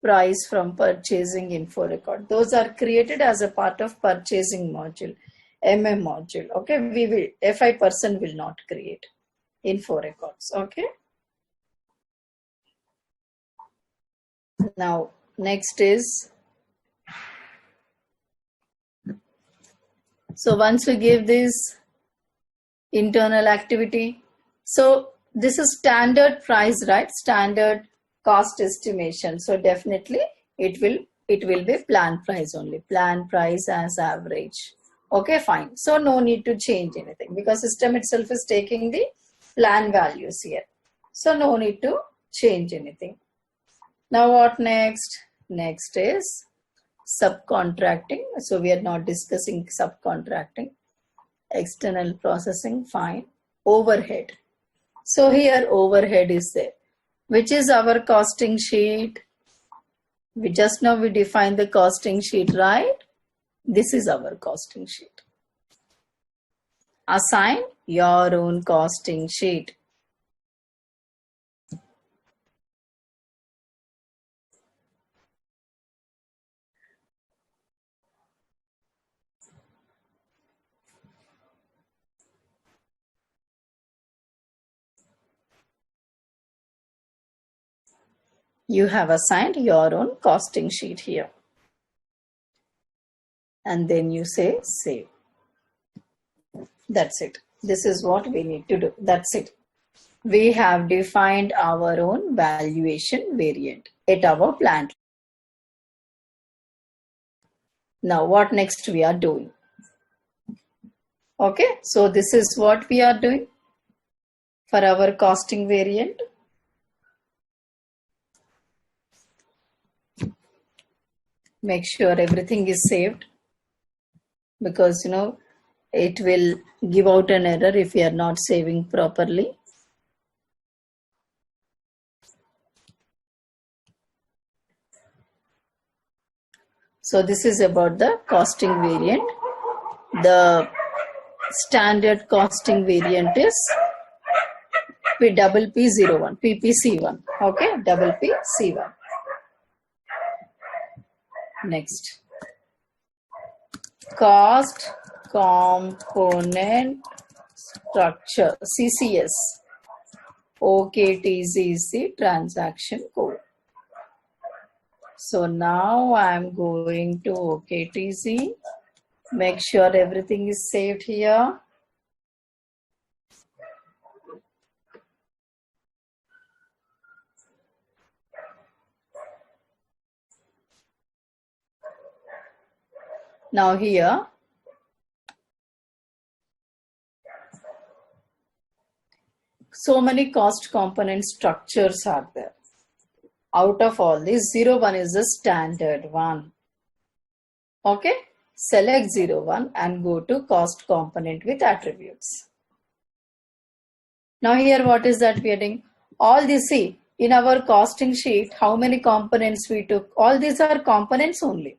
S1: Price from purchasing info record. Those are created as a part of purchasing module. module. Okay, we will, FI person will not create info records. Okay. Now, next is, so once we give this internal activity, so this is standard price, right? Standard cost estimation. So definitely it will be plan price only. Plan price as average. Okay, fine. So no need to change anything because system itself is taking the plan values here. So no need to change anything. Now what next? Next is subcontracting. So we are not discussing subcontracting. External processing, fine. Overhead. So here overhead is there. Which is our costing sheet? We just now we define the costing sheet, right? This is our costing sheet. Assign your own costing sheet. You have assigned your own costing sheet here. And then you say save. That's it. This is what we need to do. That's it. We have defined our own valuation variant at our plant. Now what next we are doing? Okay, so this is what we are doing for our costing variant. Make sure everything is saved because it will give out an error if we are not saving properly. So this is about the costing variant. The standard costing variant is PPC1, PPC1. Okay, PPC1. Next, cost component structure, CCS. OKTZ is the transaction code. So now I am going to OKTZ. Make sure everything is saved here. Now here, so many cost component structures are there. Out of all these, 01 is the standard one. Okay, select 01 and go to cost component with attributes. Now here what is that we are doing? All these, see, in our costing sheet, how many components we took? All these are components only.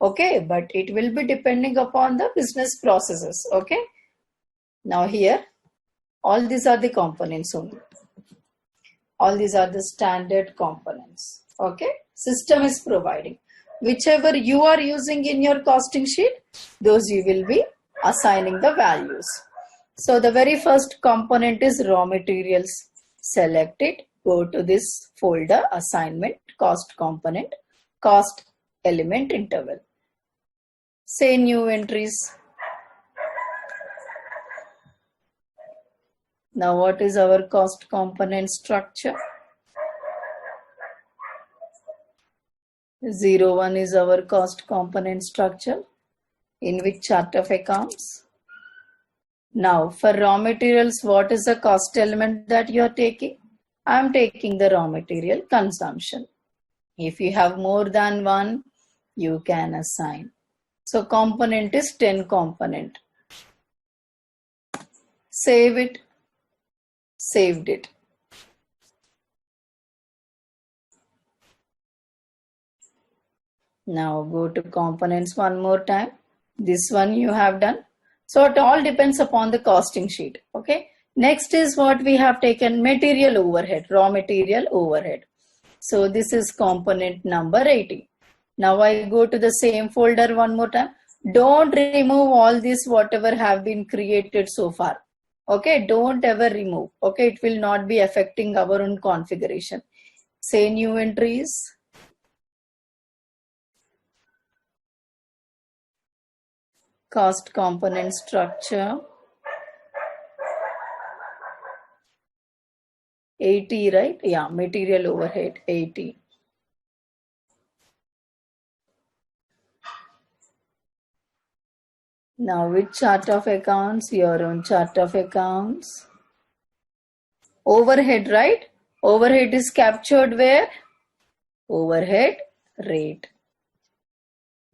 S1: Okay, but it will be depending upon the business processes. Okay, now here, all these are the components only. All these are the standard components. Okay, system is providing. Whichever you are using in your costing sheet, those you will be assigning the values. So the very first component is raw materials. Select it, go to this folder, assignment, cost component, cost element interval. Say new entries. Now what is our cost component structure? 01 is our cost component structure. In which chart of accounts? Now for raw materials, what is the cost element that you are taking? I am taking the raw material consumption. If you have more than one, you can assign. So component is 10 component. Save it. Saved it. Now go to components one more time. This one you have done. So it all depends upon the costing sheet. Okay. Next is what we have taken, material overhead, raw material overhead. So this is component number 80. Now I go to the same folder one more time. Don't remove all this whatever have been created so far. Okay, don't ever remove. Okay, it will not be affecting our own configuration. Say new entries. Cost component structure. 80, right? Yeah, material overhead 80. Now which chart of accounts? Your own chart of accounts. Overhead, right? Overhead is captured where? Overhead rate.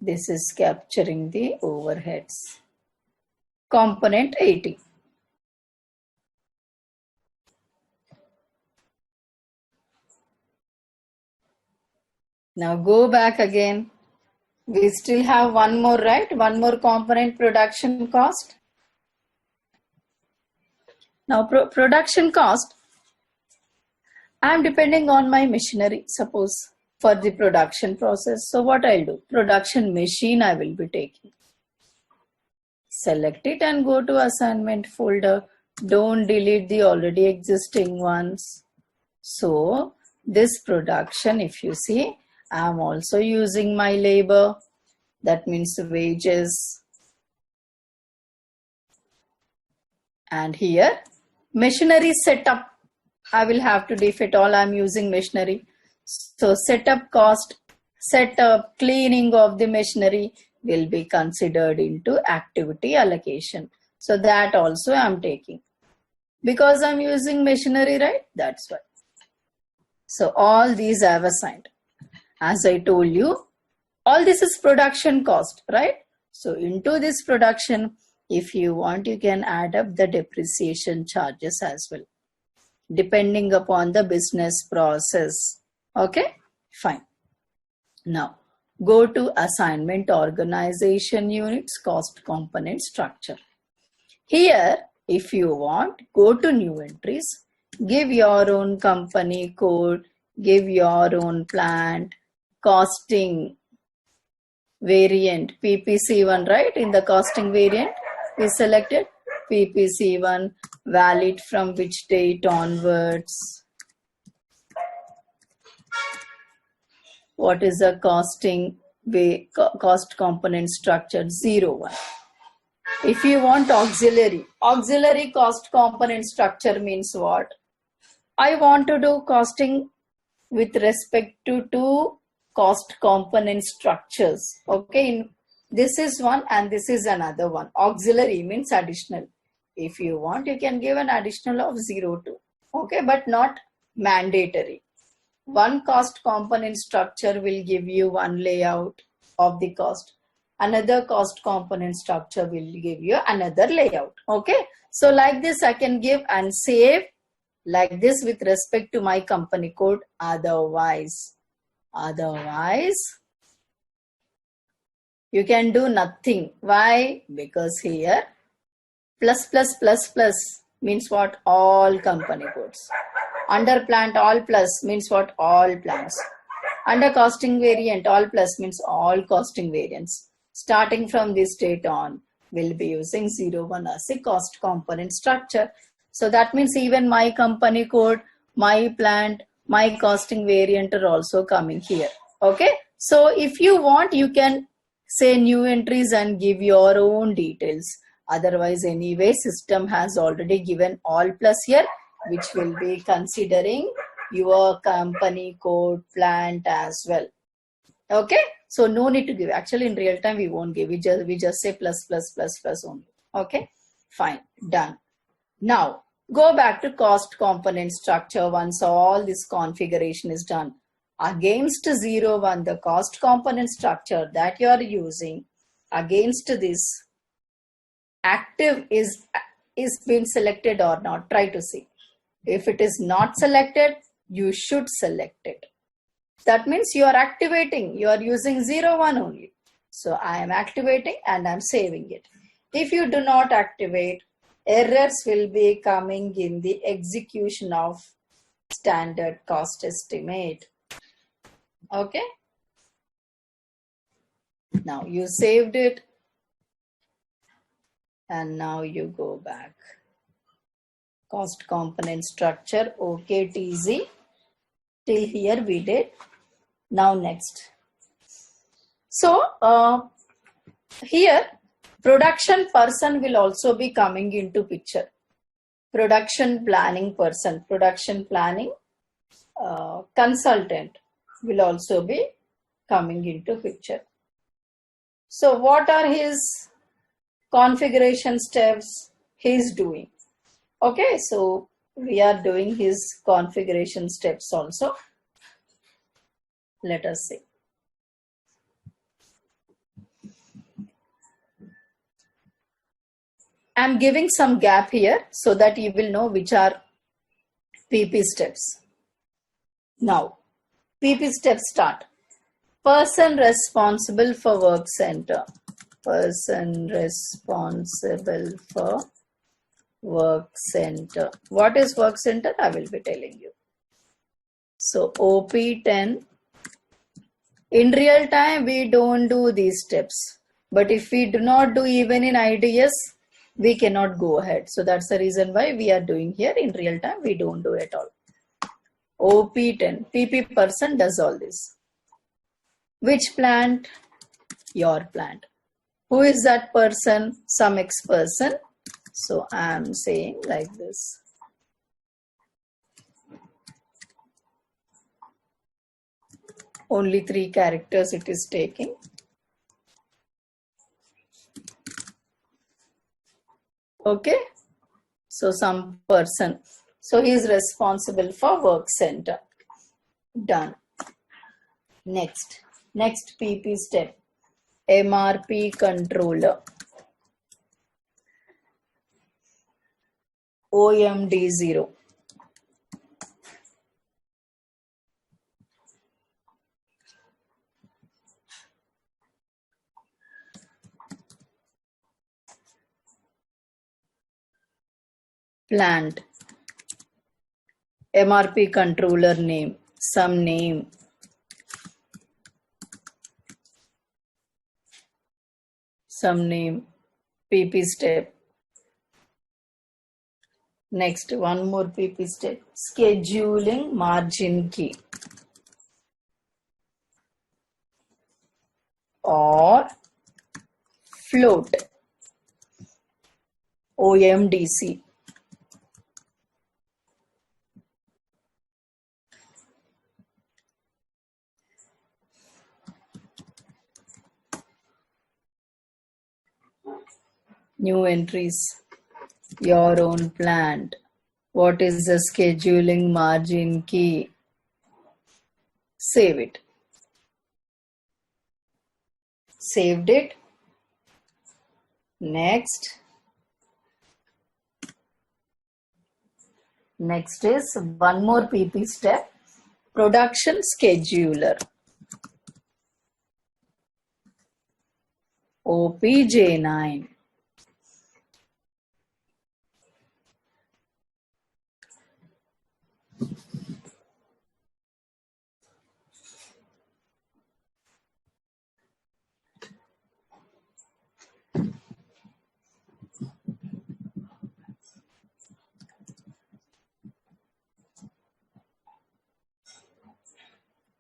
S1: This is capturing the overheads. Component 80. Now go back again. We still have one more, right? One more component, production cost. Now production cost, I am depending on my machinery, suppose, for the production process. So what I'll do? Production machine I will be taking. Select it and go to assignment folder. Don't delete the already existing ones. So this production, if you see, I am also using my labor. That means wages. And here, machinery setup. I will have to, if at all I am using machinery. So setup cost, setup, cleaning of the machinery will be considered into activity allocation. So that also I am taking. Because I am using machinery, right? That's why. So all these I have assigned. As I told you, all this is production cost, right? So into this production, if you want, you can add up the depreciation charges as well, depending upon the business process. Okay, fine. Now go to assignment organization units, cost component structure. Here, if you want, go to new entries, give your own company code, give your own plant, costing variant, PPC1, right? In the costing variant, we selected PPC1, valid from which date onwards. What is the costing cost component structure? 01. If you want auxiliary cost component structure means what? I want to do costing with respect to two cost component structures. Okay, this is one and this is another one. Auxiliary means additional. If you want, you can give an additional of 02. Okay, but not mandatory. One cost component structure will give you one layout of the cost. Another cost component structure will give you another layout. Okay, so like this I can give and save like this with respect to my company code. Otherwise you can do nothing. Why? Because here plus plus plus plus means what? All company codes. Under plant all plus means what? All plants. Under costing variant all plus means all costing variants. Starting from this date on, we'll be using 01 as a cost component structure. So that means even my company code, my plant, my costing variant are also coming here. Okay. So if you want, you can say new entries and give your own details. Otherwise, anyway, system has already given all plus here, which will be considering your company code plant as well. Okay, so no need to give. Actually, in real time we won't give. We just say plus plus plus plus only. Okay, fine, done. Now go back to cost component structure. Once all this configuration is done, against 01, the cost component structure that you are using, against this active is been selected or not. Try to see. If it is not selected, you should select it. That means you are activating, you are using 01 only. So I am activating and I'm saving it. If you do not activate, errors will be coming in the execution of standard cost estimate. Okay. Now you saved it. And now you go back. Cost component structure, okay, TZ. Till here we did. Now next. So here production person will also be coming into picture. Production planning person, production planning consultant will also be coming into picture. So what are his configuration steps he is doing? Okay, so we are doing his configuration steps also. Let us see. I am giving some gap here so that you will know which are PP steps. Now, PP steps start. Person responsible for work center. Person responsible for work center. What is work center? I will be telling you. So OP10. In real time, we don't do these steps. But if we do not do even in IDS, we cannot go ahead. So that's the reason why we are doing here. In real time, we don't do it all. OP10. PP person does all this. Which plant? Your plant. Who is that person? Some X person. So I am saying like this. Only 3 characters it is taking. Okay. So some person. So he is responsible for work center. Done. Next PP step. MRP controller. OMD0. Plant. MRP controller name. Some name. Some name. PP step. Next, one more PP step. Scheduling margin key. Or float. OMDC. New entries. Your own plant. What is the scheduling margin key? Save it. Saved it. Next. Next is one more PP step. Production scheduler. OPJ9.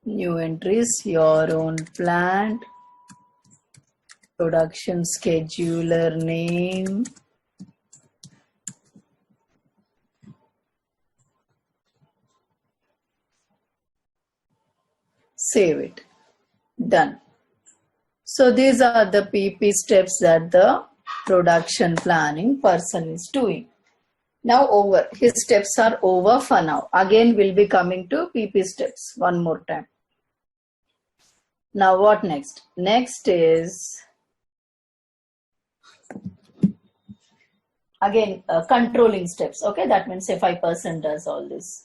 S1: New entries, your own plant, production scheduler name, save it. Done. So these are the PP steps that the production planning person is doing. Now over. His steps are over for now. Again we'll be coming to PP steps one more time. Now what next? Next is again controlling steps. Okay, that means if a person does all this.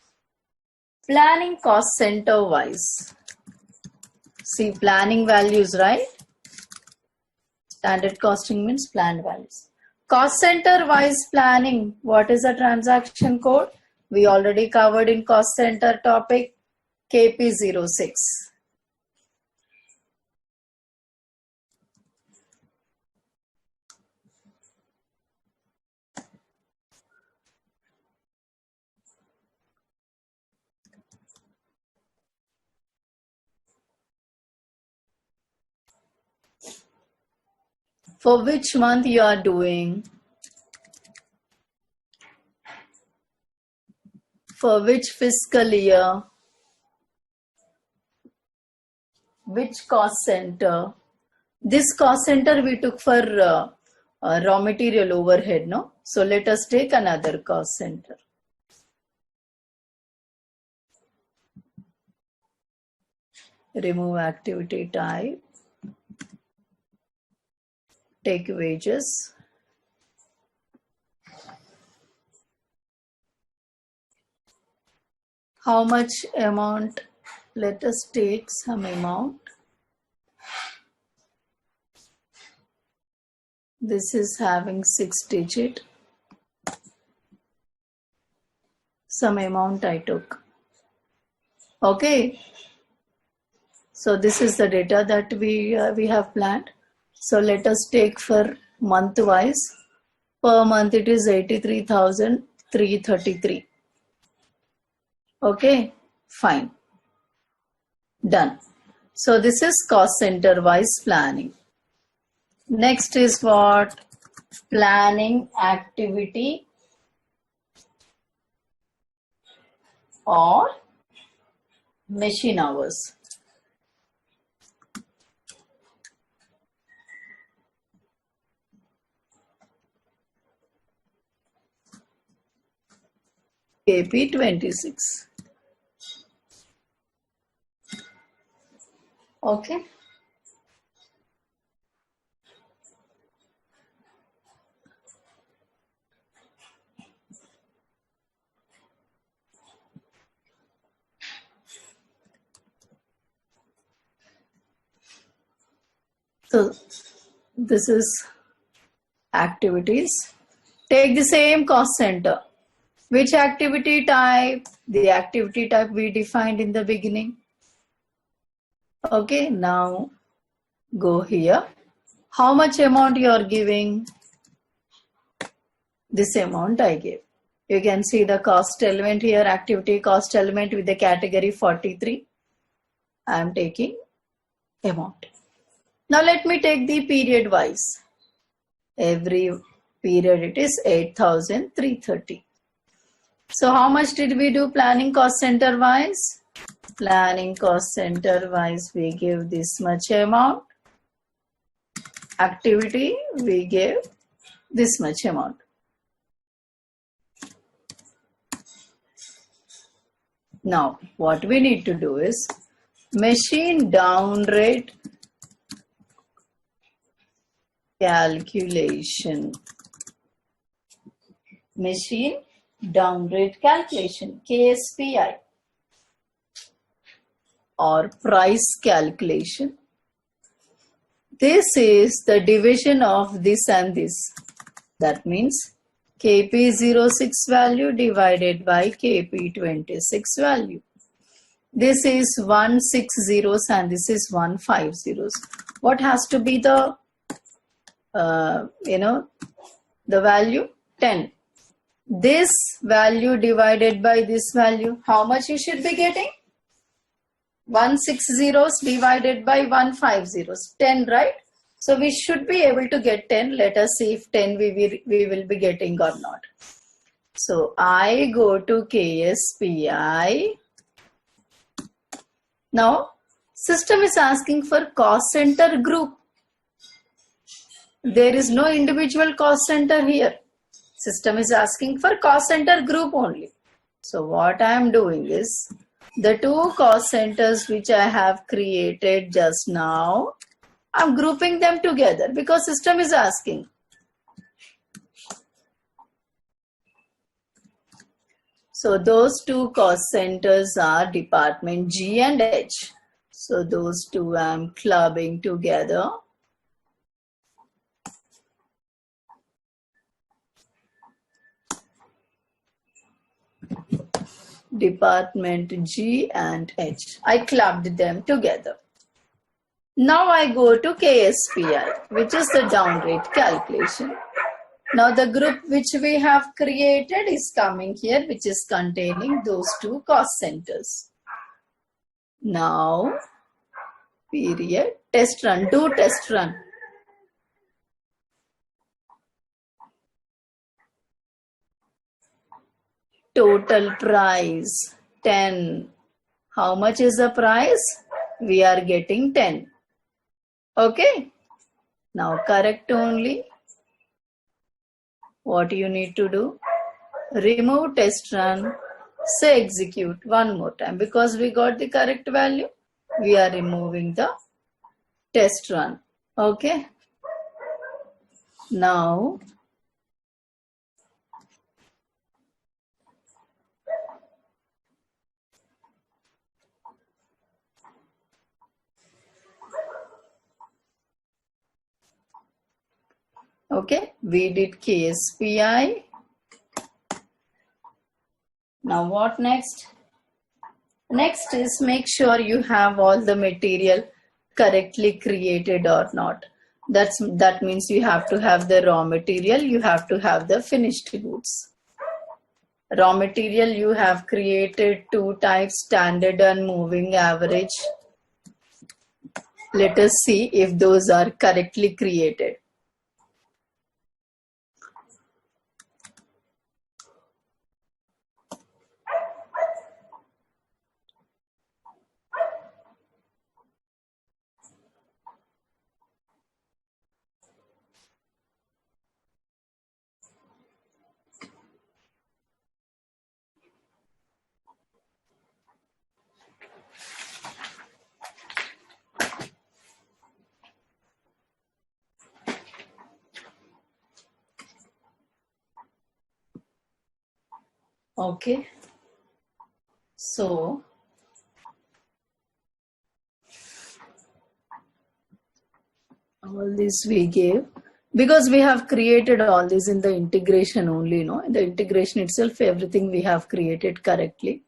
S1: Planning cost center wise. See planning values, right? Standard costing means planned values. Cost center wise planning. What is the transaction code? We already covered in cost center topic KP06. For which month you are doing? For which fiscal year? Which cost center? This cost center we took for raw material overhead, no? So let us take another cost center. Remove activity type. Take wages. How much amount? Let us take some amount. This is having 6 digit. Some amount I took. Okay. So this is the data that we have planned. So let us take for month wise. Per month it is 83,333. Okay, fine. Done. So this is cost center wise planning. Next is what? Planning activity or machine hours. KP26. Okay. So this is activities. Take the same cost center. Which activity type? The activity type we defined in the beginning. Okay, now go here. How much amount you are giving? This amount I gave. You can see the cost element here, activity cost element with the category 43. I am taking amount. Now let me take the period wise. Every period it is 8,330. So how much did we do planning cost center wise? Planning cost center wise we give this much amount. Activity we give this much amount. Now, what we need to do is machine down rate calculation. Machine down rate calculation, KSPI, or price calculation. This is the division of this and this. That means KP06 value divided by KP26 value. This is 160 and this is 150. What has to be the the value? 10. This value divided by this value, how much you should be getting? 160 divided by 150, 10, right? So we should be able to get 10. Let us see if 10 we will be getting or not. So I go to KSPI. Now system is asking for cost center group. There is no individual cost center here. System is asking for cost center group only. So what I am doing is, the two cost centers which I have created just now, I'm grouping them together because system is asking. So those two cost centers are department G and H. So those two I'm clubbing together. Department G and H. I clubbed them together. Now I go to KSPI, which is the down rate calculation. Now the group which we have created is coming here, which is containing those two cost centers. Now, period, test run, do test run. Total price 10. How much is the price? We are getting 10. Okay. Now correct only. What you need to do? Remove test run. Say execute one more time. Because we got the correct value, we are removing the test run. Okay. Now okay, we did KSPI. Now what next? Next is make sure you have all the material correctly created or not. That means you have to have the raw material, you have to have the finished goods. Raw material you have created two types, standard and moving average. Let us see if those are correctly created. Okay, so all this we gave because we have created all this in the integration only, no? In the integration itself, everything we have created correctly.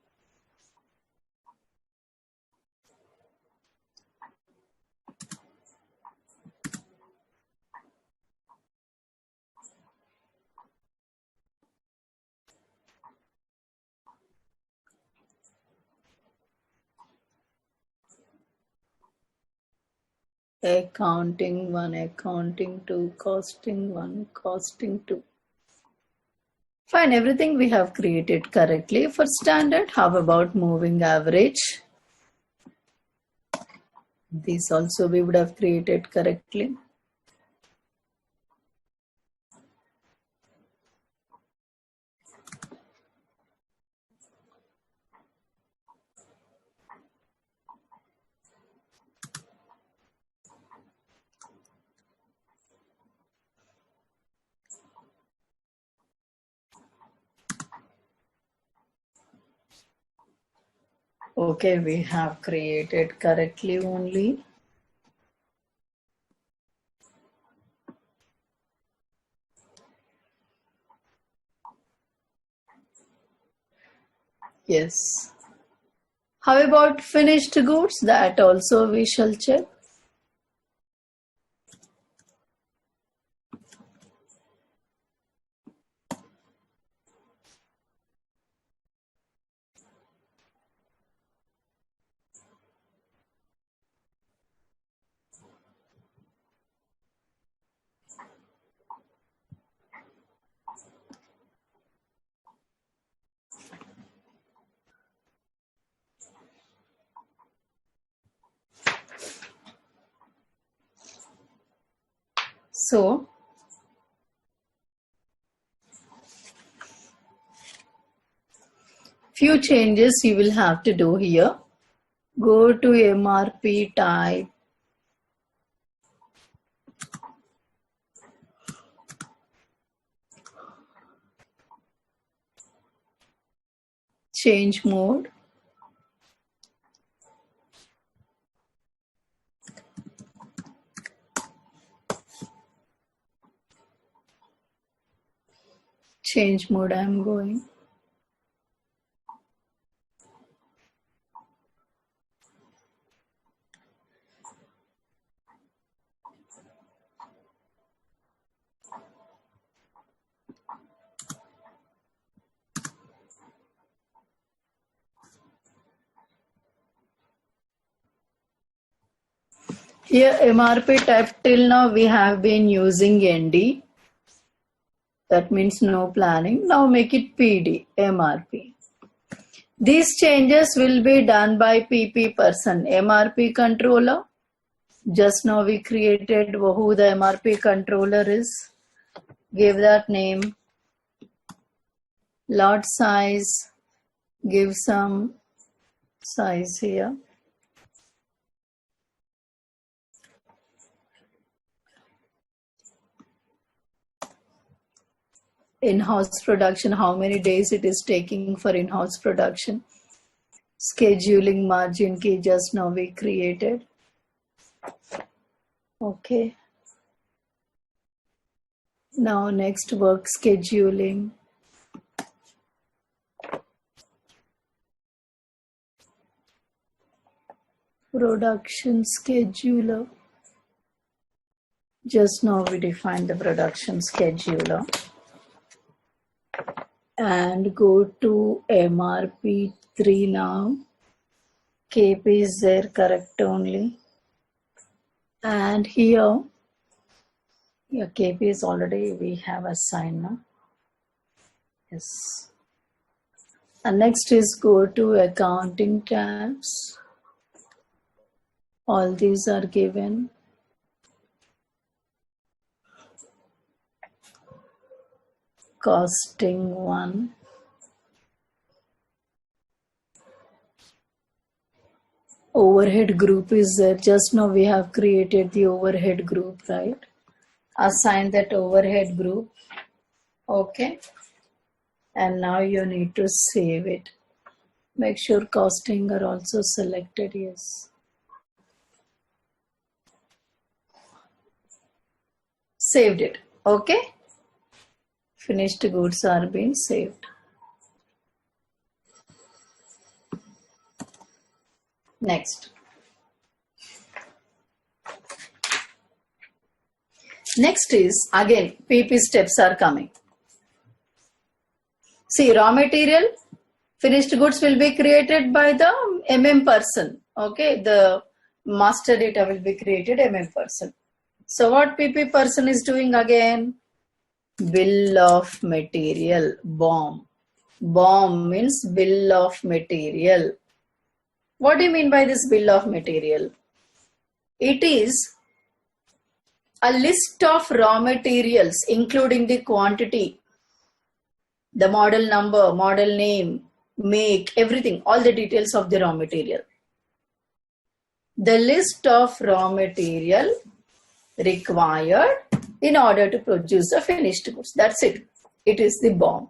S1: Accounting 1, accounting 2, costing 1, costing 2. Fine, everything we have created correctly. For standard, how about moving average? This also we would have created correctly. Okay, we have created correctly only. Yes. How about finished goods? That also we shall check. So, few changes you will have to do here. Go to MRP type. Change mode. Change mode I am going. Here MRP type till now we have been using ND. That means no planning. Now make it PD, MRP. These changes will be done by PP person, MRP controller. Just now we created who the MRP controller is. Give that name. Lot size. Give some size here. In-house production, how many days it is taking for in-house production. Scheduling margin key just now we created. Okay. Now next work scheduling. Production scheduler. Just now we defined the production scheduler. And go to MRP3 now. KP is there correct only. And here, yeah, KP is already we have assigned now. Yes. And next is go to accounting tabs. All these are given. Costing 1. Overhead group is there. Just now we have created the overhead group, right? Assign that overhead group. Okay. And now you need to save it. Make sure costing are also selected. Yes. Saved it. Okay. Finished goods are being saved. Next. Next is again PP steps are coming. See, raw material, finished goods will be created by the MM person. Okay, the master data will be created MM person. So what PP person is doing again? Bill of material, BOM. BOM means bill of material. What do you mean by this bill of material? It is a list of raw materials including the quantity, the model number, model name, make, everything, all the details of the raw material. The list of raw material required in order to produce the finished goods. That's it. It is the BOM.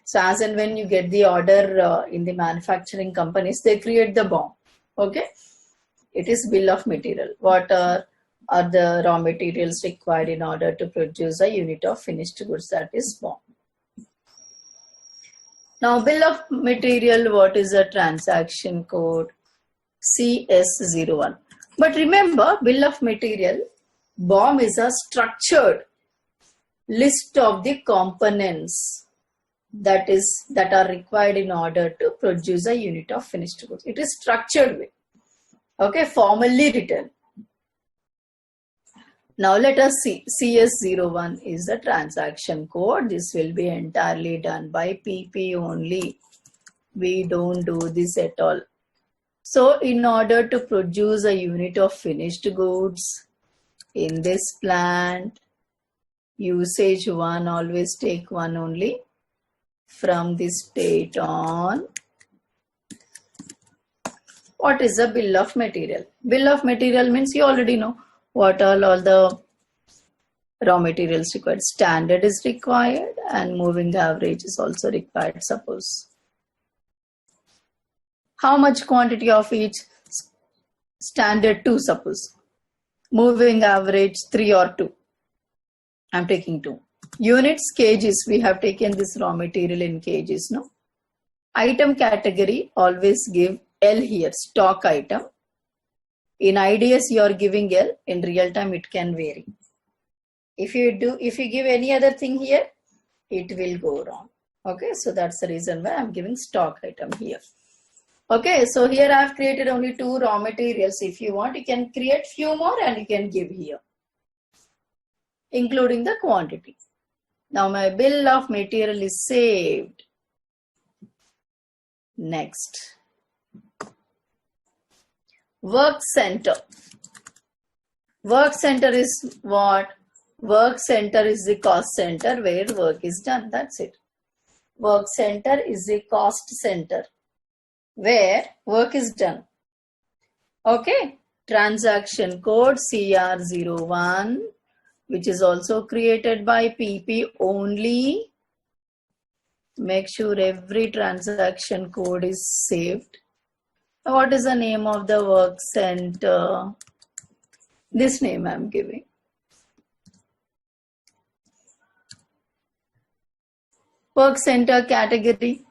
S1: So as and when you get the order in the manufacturing companies, they create the BOM. Okay, it is bill of material. What are the raw materials required in order to produce a unit of finished goods, that is BOM. Now bill of material, what is a transaction code? CS01. But remember, bill of material, BOM is a structured list of the components that are required in order to produce a unit of finished goods. It is structured way. Okay, formally written. Now let us see. CS01 is the transaction code. This will be entirely done by PP only. We don't do this at all. So in order to produce a unit of finished goods in this plant, usage 1, always take 1 only. From this date on, what is a bill of material? Bill of material means you already know what all the raw materials required. Standard is required and moving average is also required, suppose. How much quantity of each? Standard 2, suppose. Moving average 3 or 2. I'm taking 2. Units, kgs, we have taken this raw material in kgs, no? Item category, always give L here, stock item. In IDS you are giving L, in real time it can vary. If you give any other thing here, it will go wrong. Okay, so that's the reason why I'm giving stock item here. Okay, so here I have created only 2 raw materials. If you want, you can create few more and you can give here, including the quantity. Now my bill of material is saved. Next. Work center. Work center is what? Work center is the cost center where work is done. That's it. Work center is the cost center where work is done. Okay. Transaction code CR01, which is also created by PP only. Make sure every transaction code is saved. What is the name of the work center? This name I am giving. Work center category.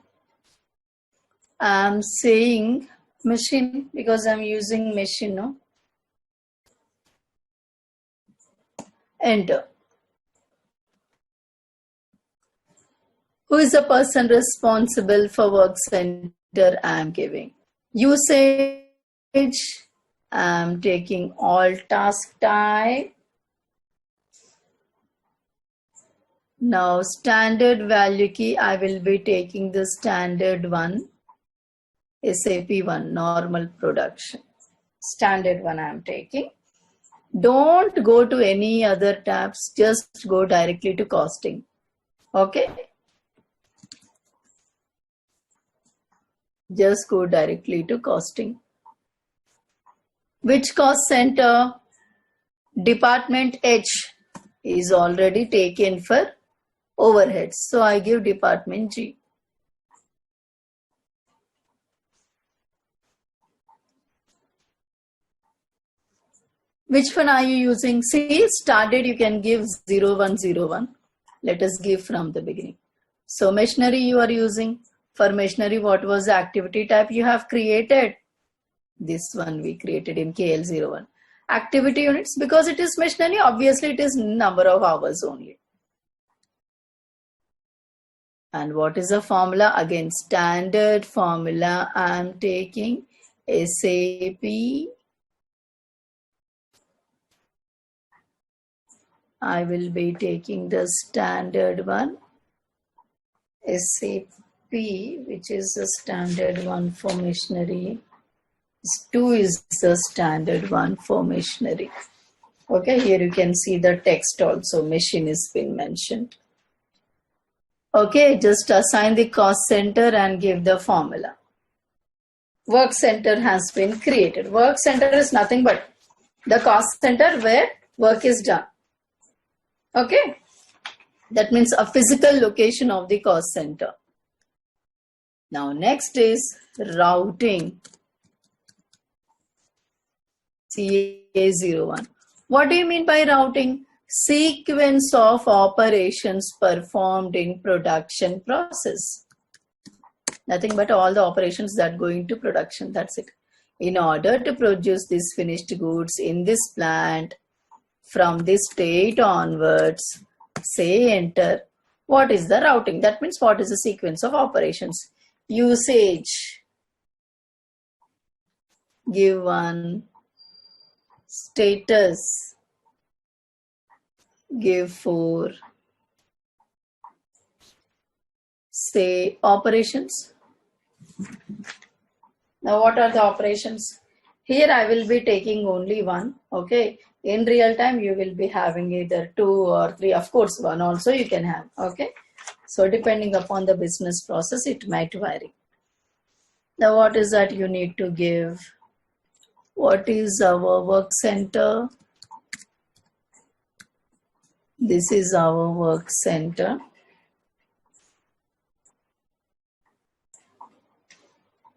S1: I am saying machine because I am using machine. No? Enter. Who is the person responsible for work center? I am giving. Usage, I am taking all task type. Now standard value key, I will be taking the standard one, SAP one, normal production. Standard one I am taking. Don't go to any other tabs, just go directly to costing. Okay. Just go directly to costing. Which cost center? Department H is already taken for overheads. So I give department G. Which one are you using? See, started you can give 0101. Let us give from the beginning. So machinery you are using. For machinery, what was the activity type you have created? This one we created in KL01. Activity units, because it is machinery, obviously it is number of hours only. And what is the formula? Again, standard formula I am taking SAP. I will be taking the standard one, SAP, which is the standard one for machinery. 2 is the standard one for machinery. Okay, here you can see the text also, machine has been mentioned. Okay, just assign the cost center and give the formula. Work center has been created. Work center is nothing but the cost center where work is done. Okay, that means a physical location of the cost center. Now next is routing. CA01. What do you mean by routing? Sequence of operations performed in production process. Nothing but all the operations that go into production. That's it. In order to produce these finished goods in this plant, from this date onwards, say enter. What is the routing? That means what is the sequence of operations? Usage. Give one. Status. Give 4. Say operations. Now what are the operations? Here I will be taking only one. Okay. In real time you will be having either 2 or 3. Of course 1 also you can have. Okay. So depending upon the business process it might vary. Now what is that you need to give? What is our work center? This is our work center.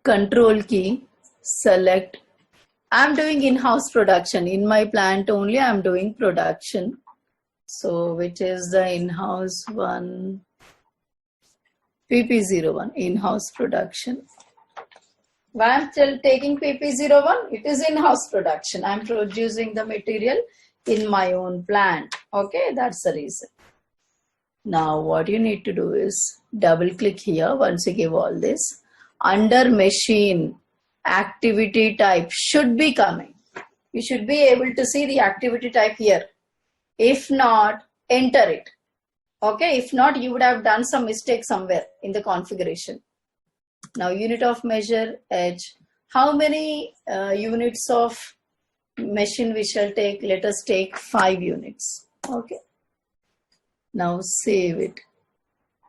S1: Control key, select. I'm doing in-house production. In my plant only I'm doing production. So which is the in-house one? PP01, in-house production. Why I'm still taking PP01? It is in-house production. I'm producing the material in my own plant. Okay, that's the reason. Now what you need to do is double click here once you give all this. Under machine, activity type should be coming. You should be able to see the activity type here. If not, enter it. Okay, if not, you would have done some mistake somewhere in the configuration. Now unit of measure, edge. How many units of machine we shall take? Let us take 5 units. Okay. Now save it.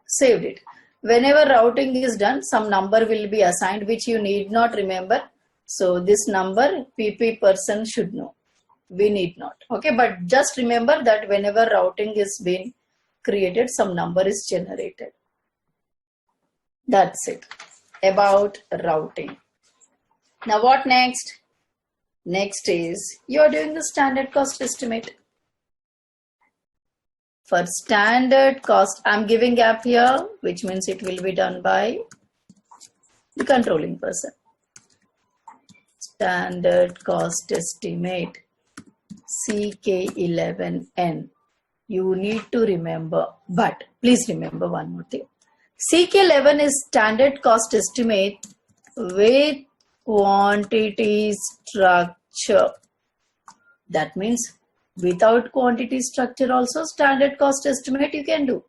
S1: Saved it. Whenever routing is done, some number will be assigned which you need not remember. So this number PP person should know. We need not. Okay, but just remember that whenever routing is being created, some number is generated. That's it about routing. Now what next? Next is you are doing the standard cost estimate. For standard cost, I'm giving gap here, which means it will be done by the controlling person. Standard cost estimate, CK11N. You need to remember, but please remember one more thing. CK11 is standard cost estimate with quantity structure. That means without quantity structure also standard cost estimate you can do.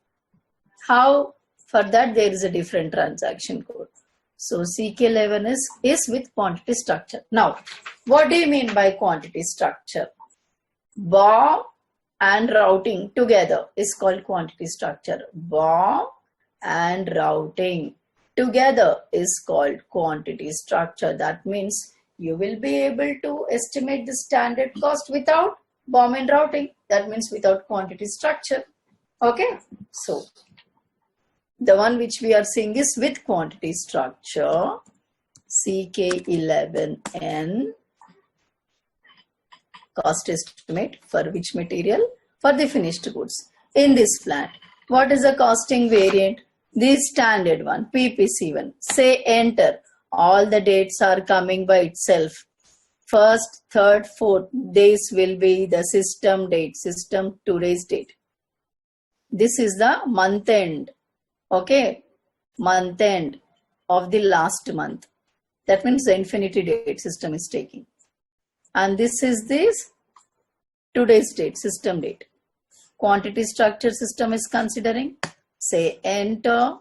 S1: How? For that there is a different transaction code. So CK11 is with quantity structure. Now, what do you mean by quantity structure? BOM and routing together is called quantity structure. BOM and routing together is called quantity structure. That means you will be able to estimate the standard cost without BOM and routing. That means without quantity structure. Okay. So the one which we are seeing is with quantity structure, CK11N, cost estimate for which material? For the finished goods in this plant. What is the costing variant? The standard one, PPC1. Say enter. All the dates are coming by itself. First, third, fourth days will be the system date, system today's date. This is the month end. Okay, month end of the last month. That means the infinity date system is taking. And this is this today's date, system date. Quantity structure system is considering. Say enter.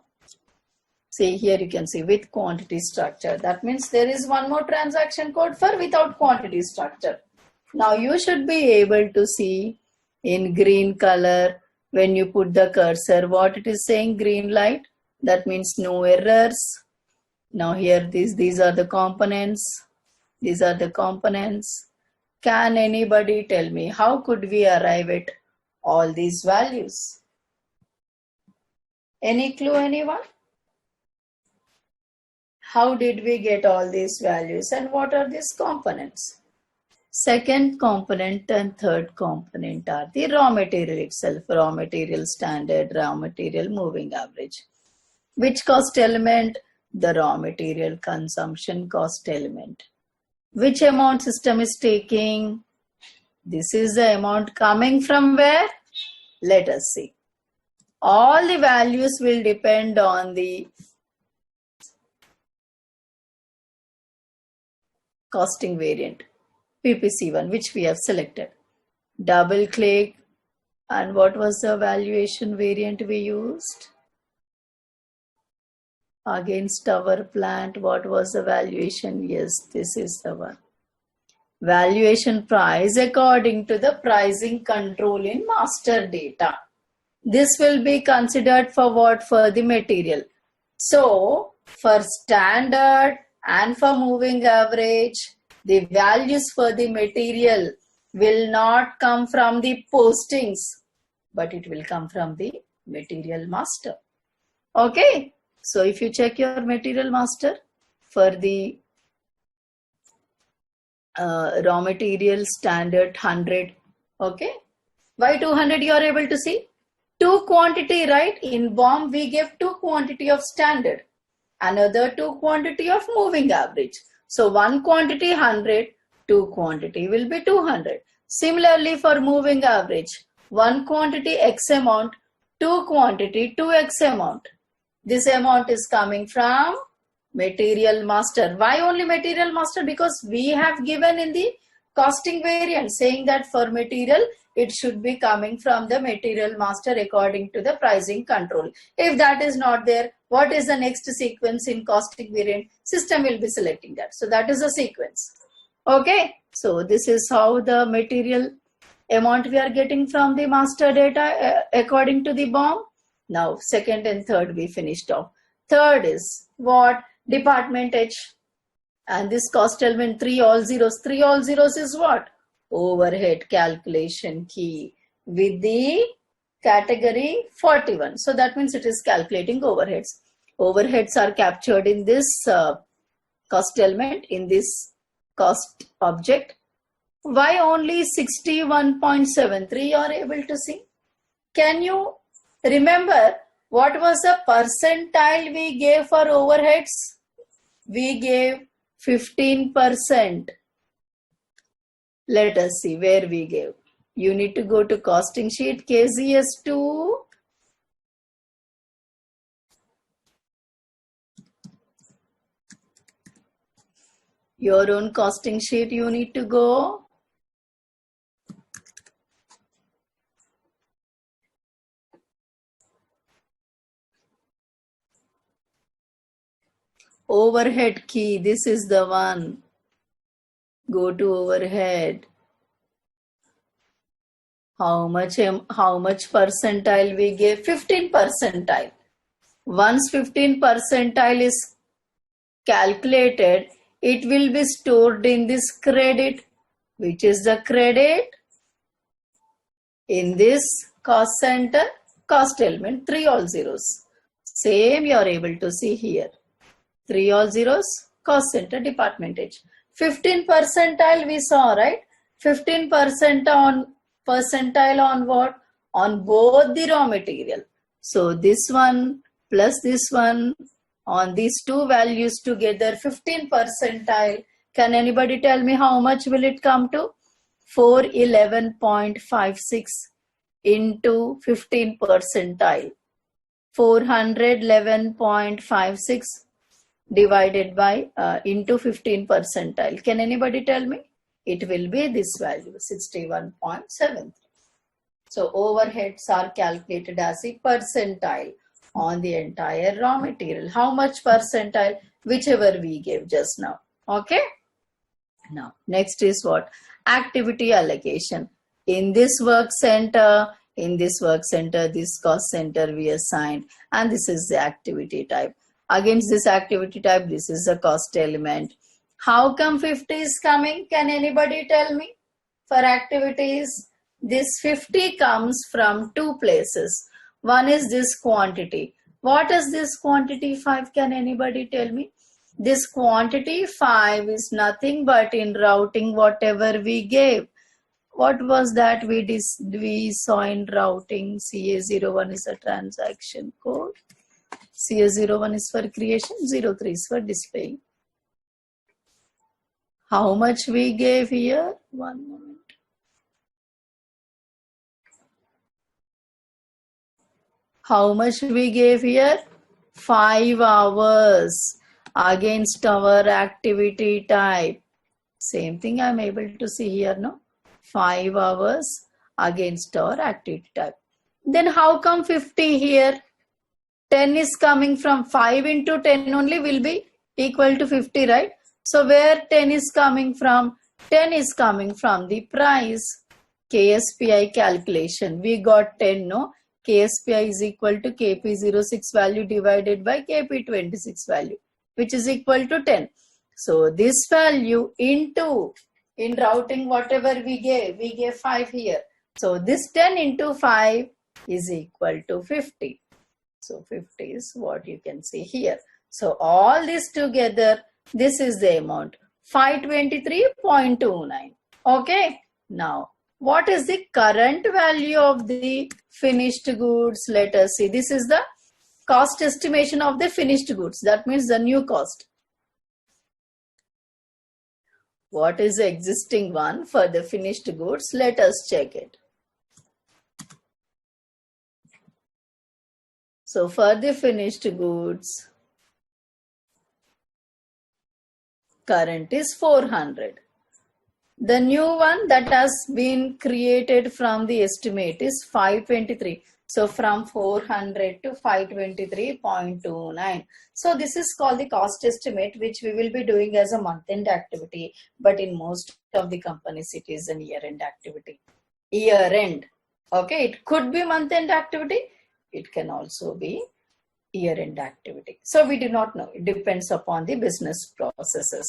S1: See here you can see with quantity structure. That means there is one more transaction code for without quantity structure. Now you should be able to see in green color when you put the cursor what it is saying, green light. That means no errors. Now here these are the components. These are the components. Can anybody tell me how could we arrive at all these values? Any clue, anyone? how did we get all these values and what are these components? Second component and third component are the raw material itself, raw material standard, raw material moving average. Which cost element? The raw material consumption cost element. Which amount system is taking? This is the amount coming from where? Let us see. All the values will depend on the costing variant, PPC1, which we have selected. Double click, and what was the valuation variant we used? Against our plant, what was the valuation? Yes, this is the one. Valuation price according to the pricing control in master data. This will be considered for what? For the material. So, for standard and for moving average, the values for the material will not come from the postings, but it will come from the material master. Okay. So if you check your material master for the raw material standard 100, okay. Why 200 you are able to see? 2 quantity, right? In BOM we gave 2 quantity of standard, another 2 quantity of moving average. So 1 quantity 100, 2 quantity will be 200. Similarly for moving average, 1 quantity X amount, 2 quantity 2X amount. This amount is coming from material master. Why only material master? Because we have given in the costing variant saying that for material it should be coming from the material master according to the pricing control. If that is not there, what is the next sequence in costing variant? System will be selecting that. So that is the sequence. Okay. So this is how the material amount we are getting from the master data according to the BOM. Now, second and third we finished off. Third is what? Department H. And this cost element 3 all zeros. 3 all zeros is what? Overhead calculation key with the category 41. So that means it is calculating overheads. Overheads are captured in this cost element, in this cost object. Why only 61.73 you are able to see? Can you remember what was the percentile we gave for overheads? We gave 15%. Let us see where we gave. You need to go to costing sheet KZS2. Your own costing sheet you need to go. Overhead key, this is the one. Go to overhead. How much percentile we gave? 15 percentile. Once 15 percentile is calculated, it will be stored in this credit. Which is the credit? In this cost center, cost element, 3 all zeros. Same you are able to see here. 3 all zeros, cost center, department H. 15 percentile we saw, right? 15 percentile on what? On both the raw material. So this one plus this one, on these two values together, 15 percentile. Can anybody tell me how much will it come to? 411.56 into 15 percentile. 411.56 divided by into 15 percentile. Can anybody tell me? It will be this value, 61.73. So overheads are calculated as a percentile on the entire raw material. How much percentile? Whichever we gave just now. Okay. Now next is what? Activity allocation. In this work center, this cost center we assigned, and this is the activity type. Against this activity type, this is the cost element. How come 50 is coming? Can anybody tell me? For activities, this 50 comes from two places. One is this quantity. What is this quantity 5? Can anybody tell me? This quantity 5 is nothing but in routing whatever we gave. What was that we saw in routing? CA01 is a transaction code. CA01 is for creation, 03 is for displaying. How much we gave here? One moment. How much we gave here? 5 hours against our activity type. Same thing I am able to see here, no? 5 hours against our activity type. Then how come 50 here? 10 is coming from 5 into 10 only will be equal to 50, right? So where 10 is coming from? 10 is coming from the price. KSPI calculation. We got 10, no? KSPI is equal to KP06 value divided by KP26 value, which is equal to 10. So this value into, in routing whatever we gave 5 here. So this 10 into 5 is equal to 50. So 50 is what you can see here. So all this together, this is the amount, 523.29. Okay. Now, what is the current value of the finished goods? Let us see. This is the cost estimation of the finished goods. That means the new cost. What is the existing one for the finished goods? Let us check it. So for the finished goods, current is 400. The new one that has been created from the estimate is 523. So from 400 to 523.29. So this is called the cost estimate, which we will be doing as a month-end activity. But in most of the companies, it is an year-end activity. Year-end. Okay, it could be month-end activity. It can also be year-end activity. So we do not know. It depends upon the business processes.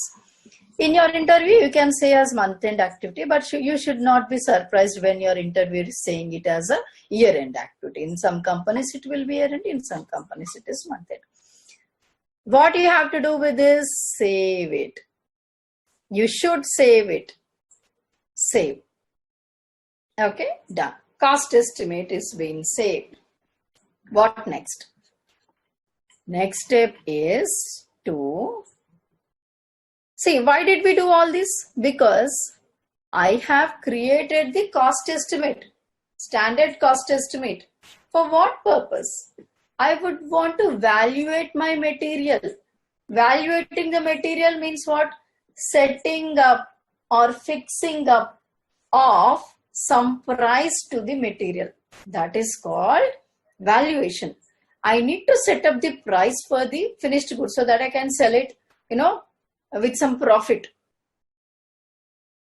S1: In your interview, you can say as month-end activity, but you should not be surprised when your interviewer is saying it as a year-end activity. In some companies, it will be year-end. In some companies, it is month-end. What you have to do with this? Save it. You should save it. Save. Okay, done. Cost estimate is being saved. What next? Next step is to see, why did we do all this? Because I have created the cost estimate, standard cost estimate. For what purpose? I would want to valuate my material. Valuating the material means what? Setting up or fixing up of some price to the material. That is called valuation. I need to set up the price for the finished goods so that I can sell it, with some profit.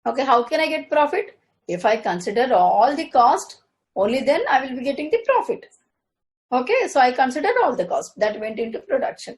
S1: Okay, how can I get profit? If I consider all the cost, only then I will be getting the profit. Okay, so I considered all the cost that went into production.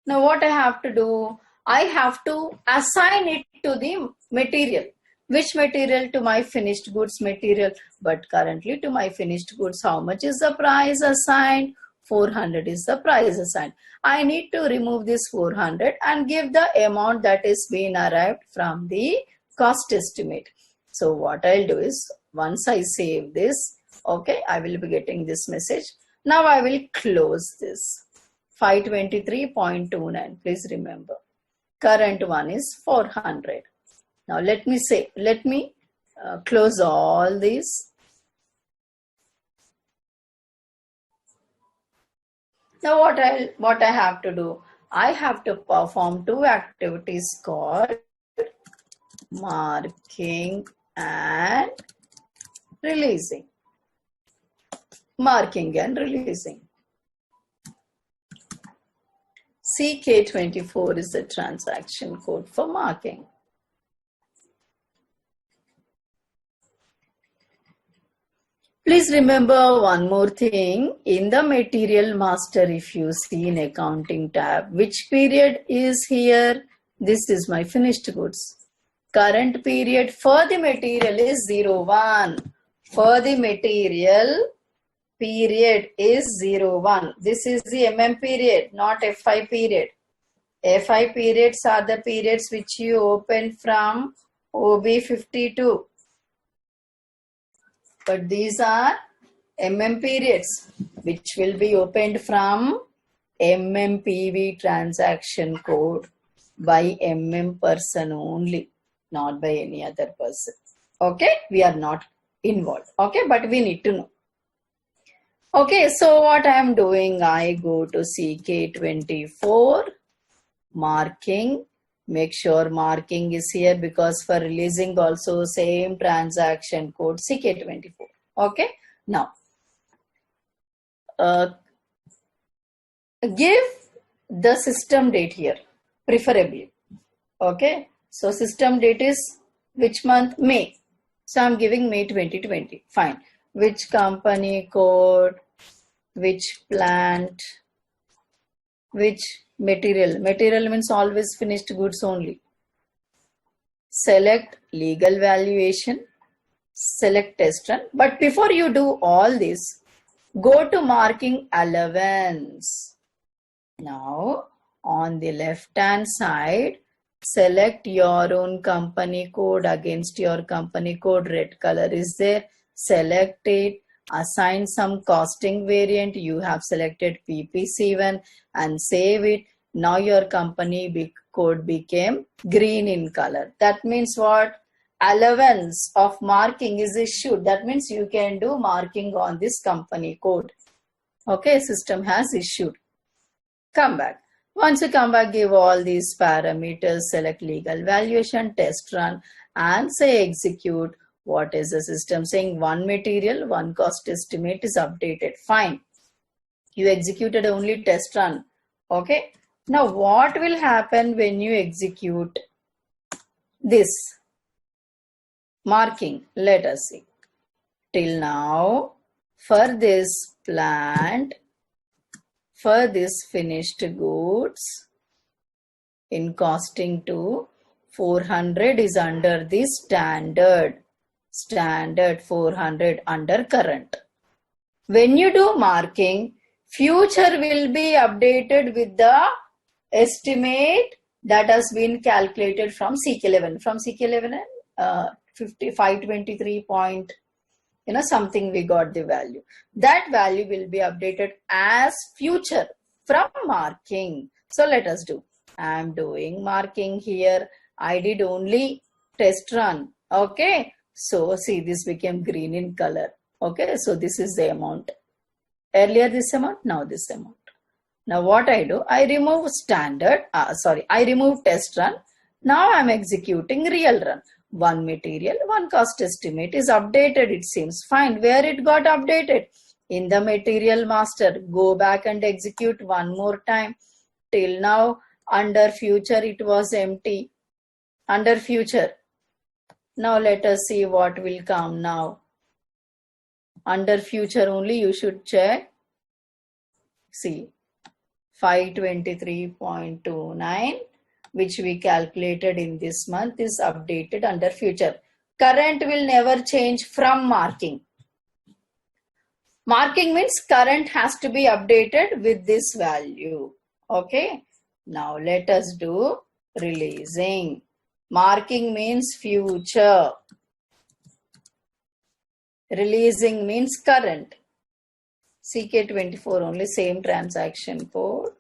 S1: Now what I have to do? I have to assign it to the material. Which material? To my finished goods material. But currently to my finished goods, how much is the price assigned? 400 is the price assigned. I need to remove this 400 and give the amount that is being arrived from the cost estimate. So what I'll do is, once I save this, okay, I will be getting this message. Now I will close this. 523.29. Please remember, current one is 400. Now let me close all these. Now what I have to do? I have to perform two activities called marking and releasing. Marking and releasing. CK24 is the transaction code for marking. Please remember one more thing. In the material master, if you see in accounting tab, which period is here? This is my finished goods. Current period for the material is 01. For the material, period is 01. This is the MM period, not FI period. FI periods are the periods which you open from OB52. But these are periods which will be opened from MMPV transaction code by person only, not by any other person. Okay, we are not involved. Okay, but we need to know. Okay, so what I am doing, I go to CK24, marking, make sure marking is here because for releasing also same transaction code CK24. Okay, now give the system date here, preferably. Okay, so system date is which month? May. So I'm giving May 2020. Fine. Which company code, which plant, which material. Material means always finished goods only. Select legal valuation, select test run. But before you do all this, go to marking allowance. Now on the left hand side, select your own company code against your company code. Red color is there. Select it. Assign some costing variant. You have selected PPC1 and save it. Now your company code became green in color. That means what? Allowance of marking is issued. That means you can do marking on this company code. Okay, system has issued. Come back. Once you come back, give all these parameters, select legal valuation, test run, and say execute. What is the system saying? One material, one cost estimate is updated. Fine. You executed only test run. Okay. Now what will happen when you execute this marking? Let us see. Till now, for this plant, for this finished goods, in costing to 400 is under the standard 400 under current. When you do marking, future will be updated with the estimate that has been calculated from CK11. From CK11 523 point, something we got the value. That value will be updated as future from marking. So let us do. I am doing marking here. I did only test run. Okay. So see, this became green in color. Okay. So this is the amount. Earlier this amount, now this amount. Now what I do, I remove I remove test run. Now I am executing real run. One material, one cost estimate is updated. It seems fine. Where it got updated? In the material master. Go back and execute one more time. Till now, under future, it was empty. Under future. Now let us see what will come now. Under future only you should check. See, 523.29. which we calculated in this month is updated under future. Current will never change from marking. Marking means current has to be updated with this value. Okay. Now let us do releasing. Marking means future. Releasing means current. CK24 only, same transaction code.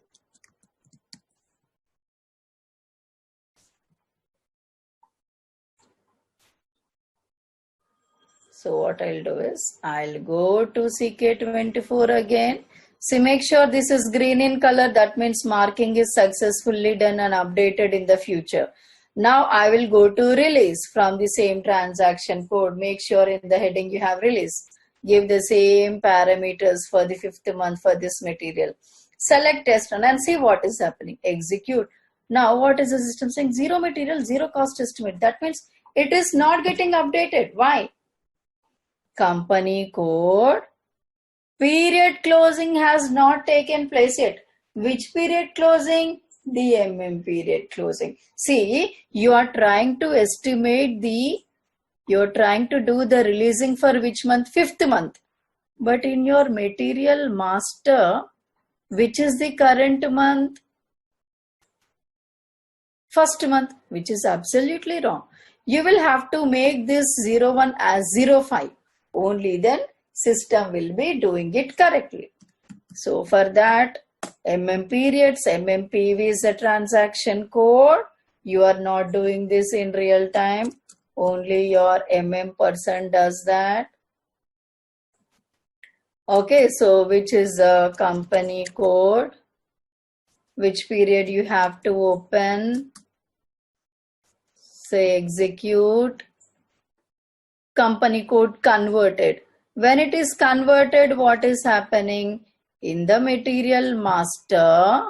S1: So what I'll do is, I'll go to CK24 again. See, make sure this is green in color. That means marking is successfully done and updated in the future. Now I will go to release from the same transaction code. Make sure in the heading you have release. Give the same parameters for the 5th month for this material. Select test run and see what is happening. Execute. Now what is the system saying? Zero material, zero cost estimate. That means it is not getting updated. Why? Company code. Period closing has not taken place yet. Which period closing? The period closing. See, you are trying to estimate you're trying to do the releasing for which month? 5th month. But in your material master, which is the current month? first month, which is absolutely wrong. You will have to make this 01 as 05. Only then system will be doing it correctly. So for that, periods, PV is a transaction code. You are not doing this in real time. Only your person does that. Okay, so which is a company code? Which period you have to open? Say execute. Company code converted. When it is converted, what is happening? In the material master,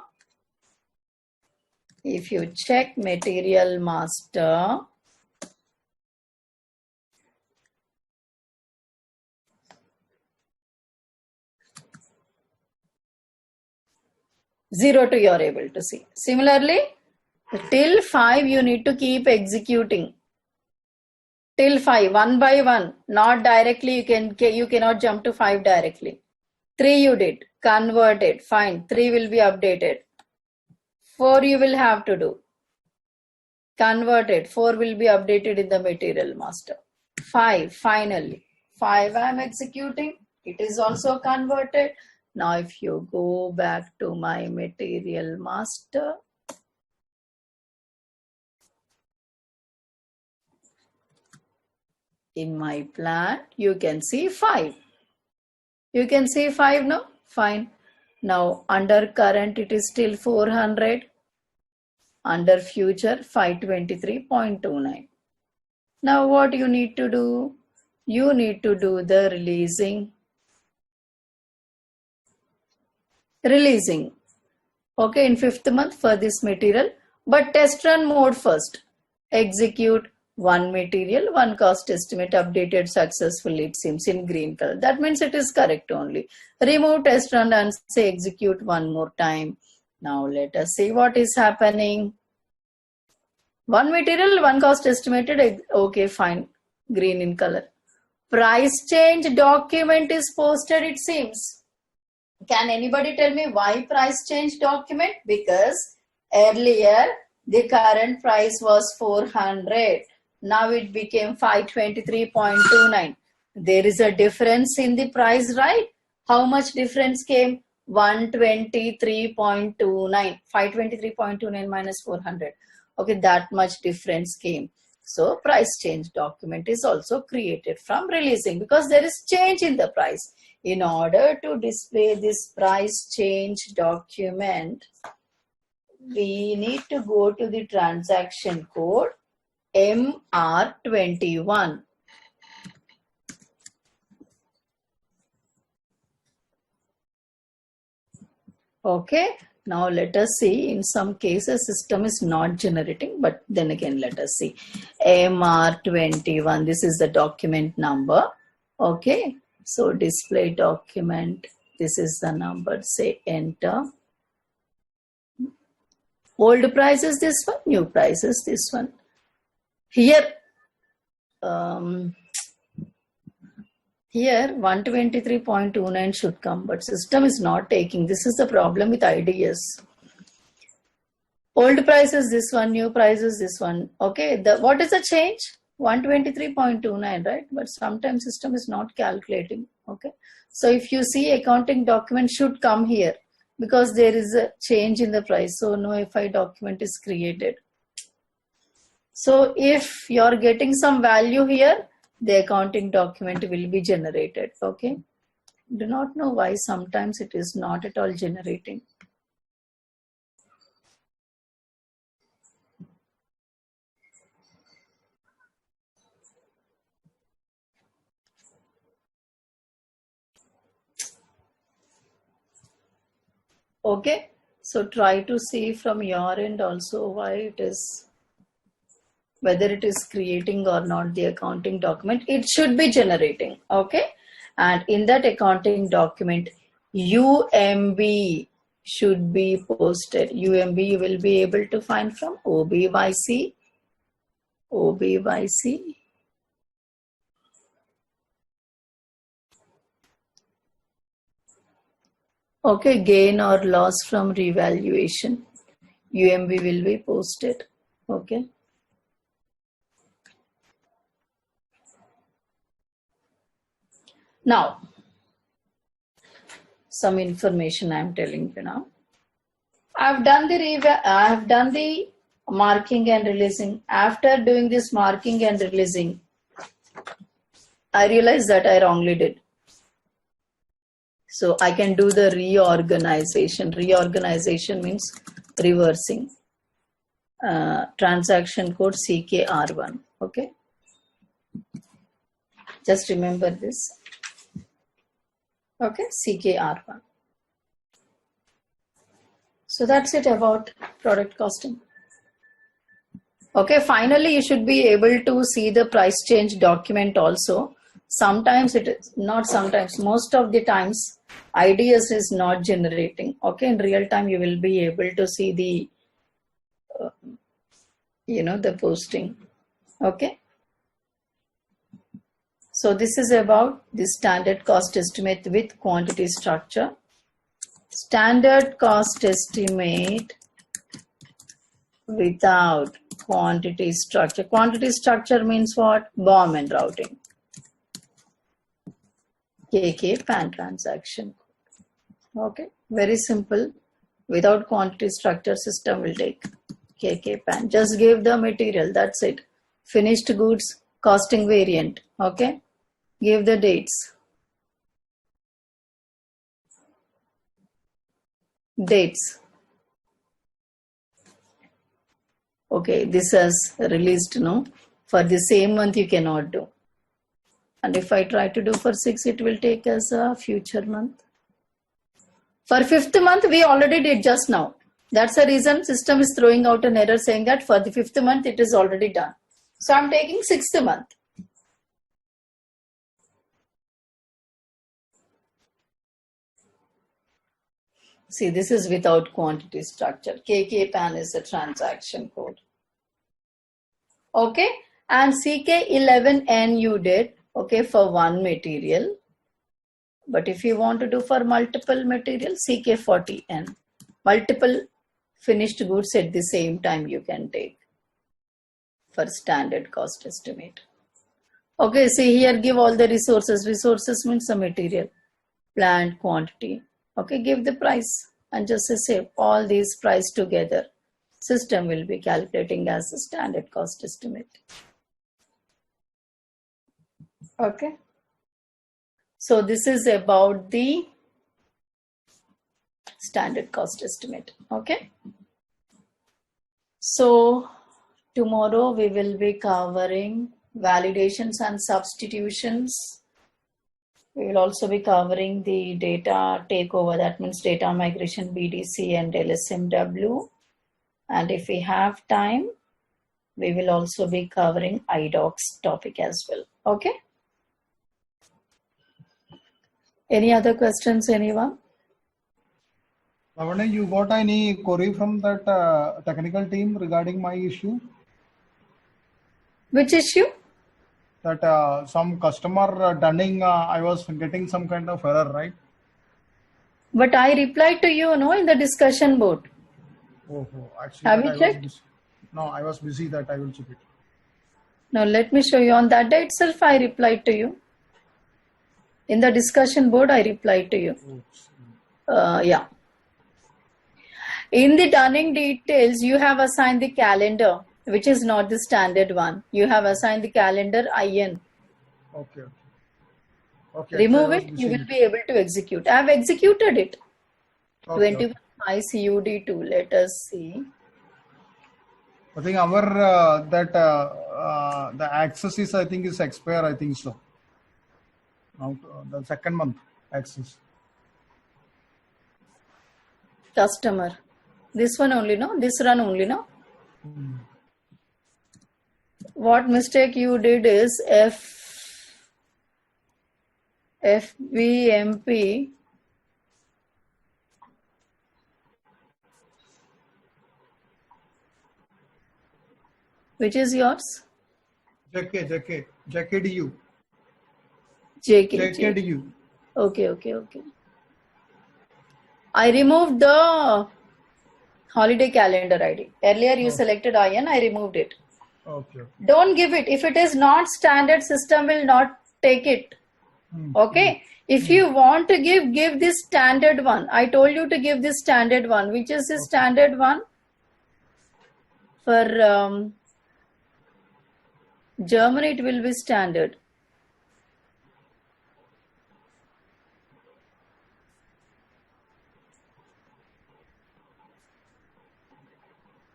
S1: if you check material master, zero to you are able to see. Similarly, till 5 you need to keep executing. Till 5, one by one, not directly. You cannot jump to 5 directly. 3 you did, converted, fine. 3 will be updated. 4 you will have to do. Converted, 4 will be updated in the material master. 5, finally. 5 I am executing. It is also converted. Now if you go back to my material master, in my plant, you can see 5. You can see 5 now? Fine. Now under current it is still 400. Under future 523.29. Now what you need to do? You need to do the releasing. Okay, in 5th month for this material. But test run mode first. Execute one material, one cost estimate updated successfully, it seems in green color. That means it is correct only. Remove test run and say execute one more time. Now let us see what is happening. One material, one cost estimated. Okay, fine. Green in color. Price change document is posted, it seems. Can anybody tell me why price change document? Because earlier the current price was 400. Now it became 523.29. There is a difference in the price, right? How much difference came? 123.29. 523.29 minus 400. Okay, that much difference came. So price change document is also created from releasing because there is change in the price. In order to display this price change document, we need to go to the transaction code MR21. Okay, now let us see. In some cases system is not generating, but then again let us see. MR21, this is the document number. Okay, so display document, this is the number, say enter. Old price is this one, new price is this one. Here, here 123.29 should come, but system is not taking. This is the problem with IDS. Old price is this one, new price is this one. Okay, what is the change? 123.29, right? But sometimes system is not calculating. Okay, so if you see accounting document should come here because there is a change in the price. So no FI document is created. So if you are getting some value here, the accounting document will be generated. Okay, do not know why sometimes it is not at all generating. Okay, so try to see from your end also why it is, whether it is creating or not the accounting document. It should be generating. Okay, and in that accounting document UMB should be posted. UMB you will be able to find from OBYC. Okay, gain or loss from revaluation. UMB will be posted. Okay. Now, some information I am telling you now. I have done the marking and releasing. After doing this marking and releasing, I realized that I wrongly did. So I can do the reorganization. Reorganization means reversing. Transaction code CKR1. Okay. Just remember this. Okay, CKR1. So that's it about product costing. Okay, finally you should be able to see the price change document also. Sometimes it is not, sometimes, most of the times IDS is not generating. Okay, in real time you will be able to see the the posting. Okay, so this is about the standard cost estimate with quantity structure. Standard cost estimate without quantity structure. Quantity structure means what? BOM and routing. KK PAN transaction. Okay, very simple. Without quantity structure, system will take KK PAN. Just give the material, that's it. Finished goods, costing variant. Okay, give the dates. Okay, this has released, no? For the same month you cannot do. And if I try to do for 6, it will take as a future month. For 5th month, we already did just now. That's the reason system is throwing out an error saying that for the 5th month, it is already done. So I'm taking 6th month. See, this is without quantity structure. KK PAN is a transaction code. Okay, and CK11N you did, okay, for one material. But if you want to do for multiple material, CK40N. Multiple finished goods at the same time you can take for standard cost estimate. Okay, see here, give all the resources. Resources means the material, plant, quantity. Okay, give the price and just say all these price together. System will be calculating as a standard cost estimate. Okay. So this is about the standard cost estimate. Okay. So tomorrow we will be covering validations and substitutions. We will also be covering the data takeover, that means data migration, BDC and LSMW. And if we have time, we will also be covering IDOCS topic as well. Okay. Any other questions, anyone?
S2: Lavanya, you got any query from that technical team regarding my issue?
S1: Which issue?
S2: That some customer dunning, I was getting some kind of error, right?
S1: But I replied to you, no, in the discussion board.
S2: Oh, actually,
S1: have you checked?
S2: No, I was busy. That I will check it.
S1: Now let me show you. On that day itself, I replied to you. In the discussion board, I replied to you. Yeah. In the dunning details, you have assigned the calendar, which is not the standard one. You have assigned the calendar IN.
S2: Okay. Okay.
S1: Remove it, you will be able to execute. I have executed it.
S2: Okay,
S1: 21 CUD2. Let us see.
S2: I think our the access is, I think, is expire. I think so. Now the second month access.
S1: Customer. This one only, no? This run only, no? What mistake you did is FBMP which is yours?
S2: JKDU.
S1: JKDU. Okay. I removed the Holiday calendar ID. Earlier you
S2: Oh,
S1: selected IN, I removed it.
S2: okay. Okay.
S1: Don't give it. If it is not standard, system will not take it. Okay. If you want to give this standard one. I told you to give this standard one. Which is the standard one? For Germany, it will be standard.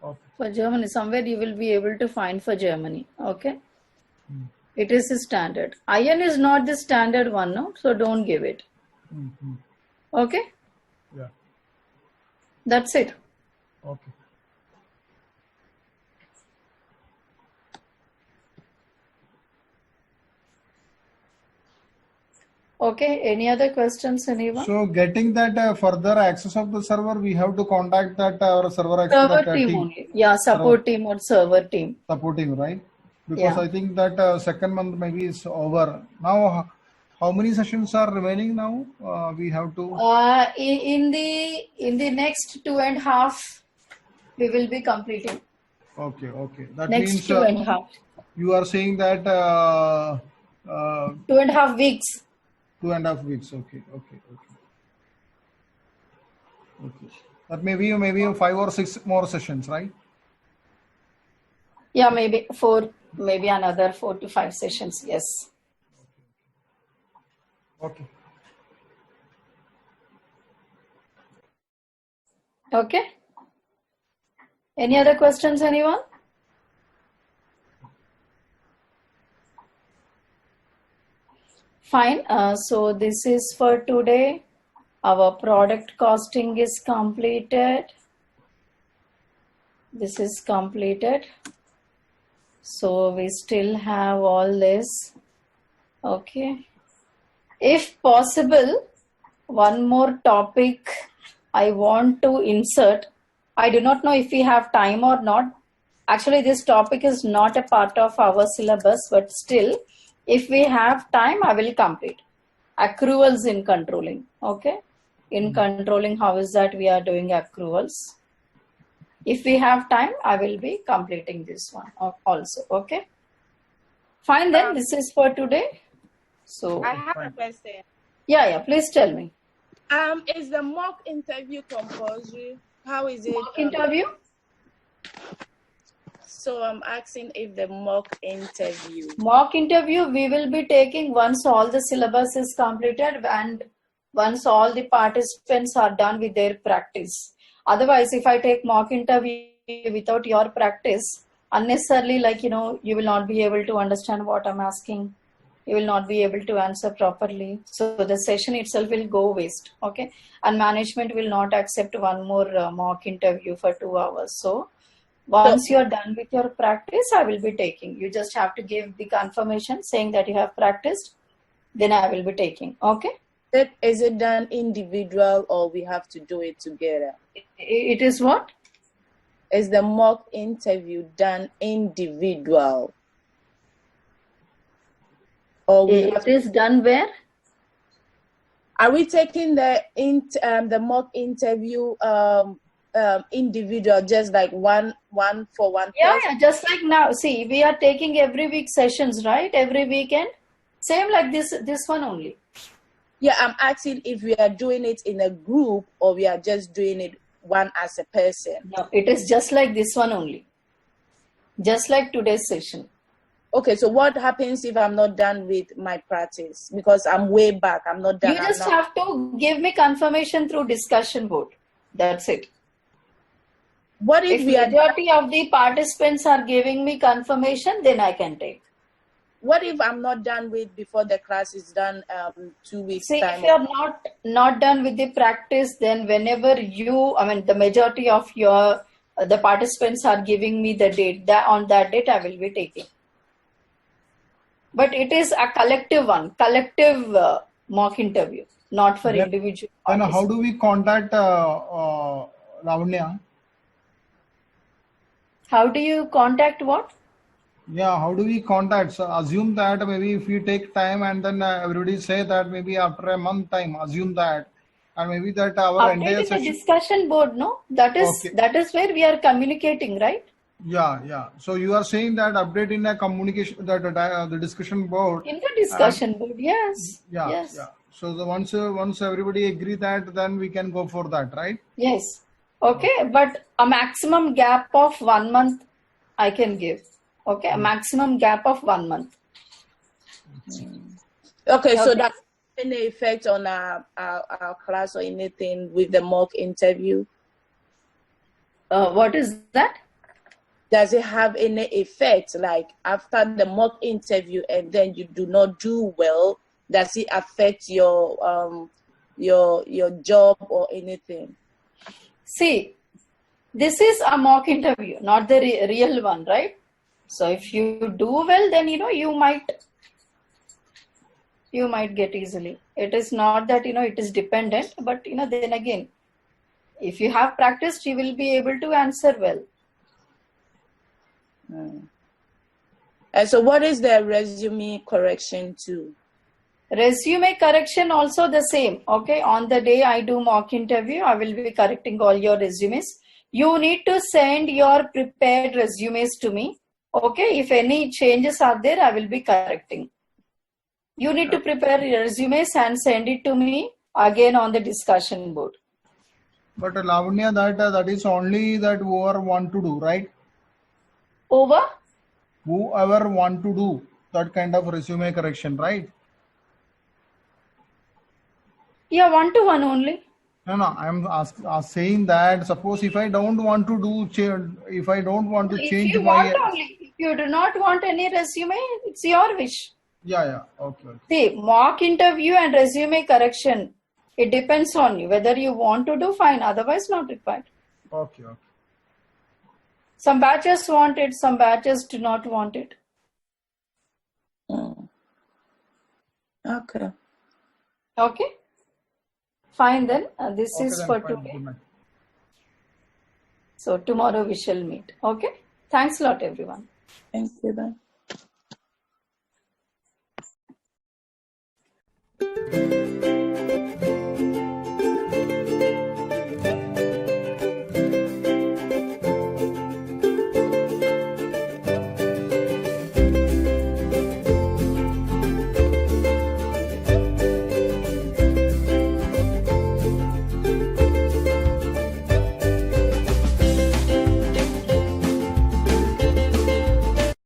S2: Okay.
S1: For Germany, somewhere you will be able to find for Germany. Okay. It is the standard. IN is not the standard one, no? So don't give it. Okay.
S2: Yeah.
S1: That's it.
S2: Okay.
S1: Okay. Any other questions, anyone?
S2: So getting that further access of the server, we have to contact that our server
S1: Server
S2: that
S1: team
S2: team,
S1: only. Yeah, support team or server team.
S2: support team, right? Because
S1: Yeah.
S2: I think that second month maybe is over. Now, how many sessions are remaining now? We have to.
S1: In the next 2.5, we will be completing.
S2: Okay, okay. That
S1: Next
S2: means
S1: 2.5.
S2: you are saying that
S1: 2.5 weeks.
S2: 2.5 weeks. Okay, okay, okay. Okay. That maybe 5 or 6 more sessions, right?
S1: Yeah, maybe another 4 to 5 sessions. Yes.
S2: Okay.
S1: Okay. Any other questions, anyone? Fine. So this is for today. Our product costing is completed. This is completed. So we still have all this. Okay. If possible, one more topic I want to insert. I do not know if we have time or not. Actually, this topic is not a part of our syllabus, but still, if we have time, I will complete. Accruals in controlling. Okay. In controlling, how is that we are doing accruals? If we have time, I will be completing this one also. Okay. Fine then, this is for today. So
S3: I have a question.
S1: yeah, please tell me.
S3: Is the mock interview compulsory? How is it?
S1: Mock interview?
S3: So I'm asking if the mock interview.
S1: Mock interview we will be taking once all the syllabus is completed and once all the participants are done with their practice. Otherwise, if I take mock interview without your practice, unnecessarily, like, you will not be able to understand what I'm asking. You will not be able to answer properly. So the session itself will go waste. Okay. And management will not accept one more mock interview for 2 hours. So once you're done with your practice, I will be taking. You just have to give the confirmation saying that you have practiced. Then I will be taking. Okay.
S3: Is it done individual or we have to do it together?
S1: It is what?
S3: Is the mock interview done individual? Or
S1: It is done where?
S3: Are we taking the mock interview individual, just like one for one?
S1: Yeah, just like now. See, we are taking every week sessions, right? Every weekend. Same like this one only.
S3: Yeah, I'm asking if we are doing it in a group or we are just doing it one as a person.
S1: No, it is just like this one only. Just like today's session.
S3: Okay, so what happens if I'm not done with my practice? Because I'm way back, I'm not done.
S1: You just have to give me confirmation through discussion board. That's it.
S3: What if
S1: the majority of the participants are giving me confirmation, then I can take.
S3: What if I'm not done with before the class is done 2 weeks time?
S1: If you're not done with the practice, then whenever the majority of the participants are giving me the date, on that date I will be taking. But it is a collective mock interview, not for individual.
S2: And how do we contact Lavanya?
S1: How do you contact what?
S2: Yeah, how do we contact? So assume that maybe if we take time and then everybody say that maybe after a month time, assume that. and maybe that our
S1: Update
S2: entire
S1: in the
S2: session.
S1: discussion board, no? That
S2: Okay.
S1: is where we are communicating, right?
S2: Yeah. So you are saying that update in a communication, that the discussion board.
S1: In the
S2: And
S1: discussion board, yes.
S2: yeah.
S1: Yes.
S2: So the once everybody agree that, then we can go for that, right?
S1: Yes. Okay, but a maximum gap of 1 month I can give. Okay, a maximum gap of 1 month.
S3: Okay, so
S1: Okay.
S3: that any effect on our class or anything with the mock interview?
S1: What is that?
S3: Does it have any effect, like after the mock interview and then you do not do well? Does it affect your job or anything?
S1: See, this is a mock interview, not the real one, right? So if you do well, then you might get easily. It is not that it is dependent, but then again, if you have practiced, you will be able to answer well.
S3: And so what is the resume correction to?
S1: Resume correction also the same. Okay, on the day I do mock interview, I will be correcting all your resumes. You need to send your prepared resumes to me. Okay, if any changes are there, I will be correcting. You need to prepare your resumes and send it to me again on the discussion board.
S2: But Lavanya, that is only that whoever want to do, right?
S1: Over?
S2: Whoever want to do that kind of resume correction, right?
S1: Yeah, 1-to-1 only.
S2: No, I'm saying that suppose if I don't want to do, if I don't want to
S1: If
S2: change
S1: you
S2: my.
S1: want only, if you do not want any resume, it's your wish.
S2: Yeah. Okay.
S1: See, mock interview and resume correction, it depends on you. Whether you want to do, fine. Otherwise, not required.
S2: Okay.
S1: Some batches want it, some batches do not want it.
S3: Okay.
S1: Okay. Fine then. This
S2: Okay,
S1: is
S2: then,
S1: for
S2: fine.
S1: today.
S2: Good night.
S1: So tomorrow we shall meet. Okay. Thanks a lot, everyone.
S3: Thank you. Bye.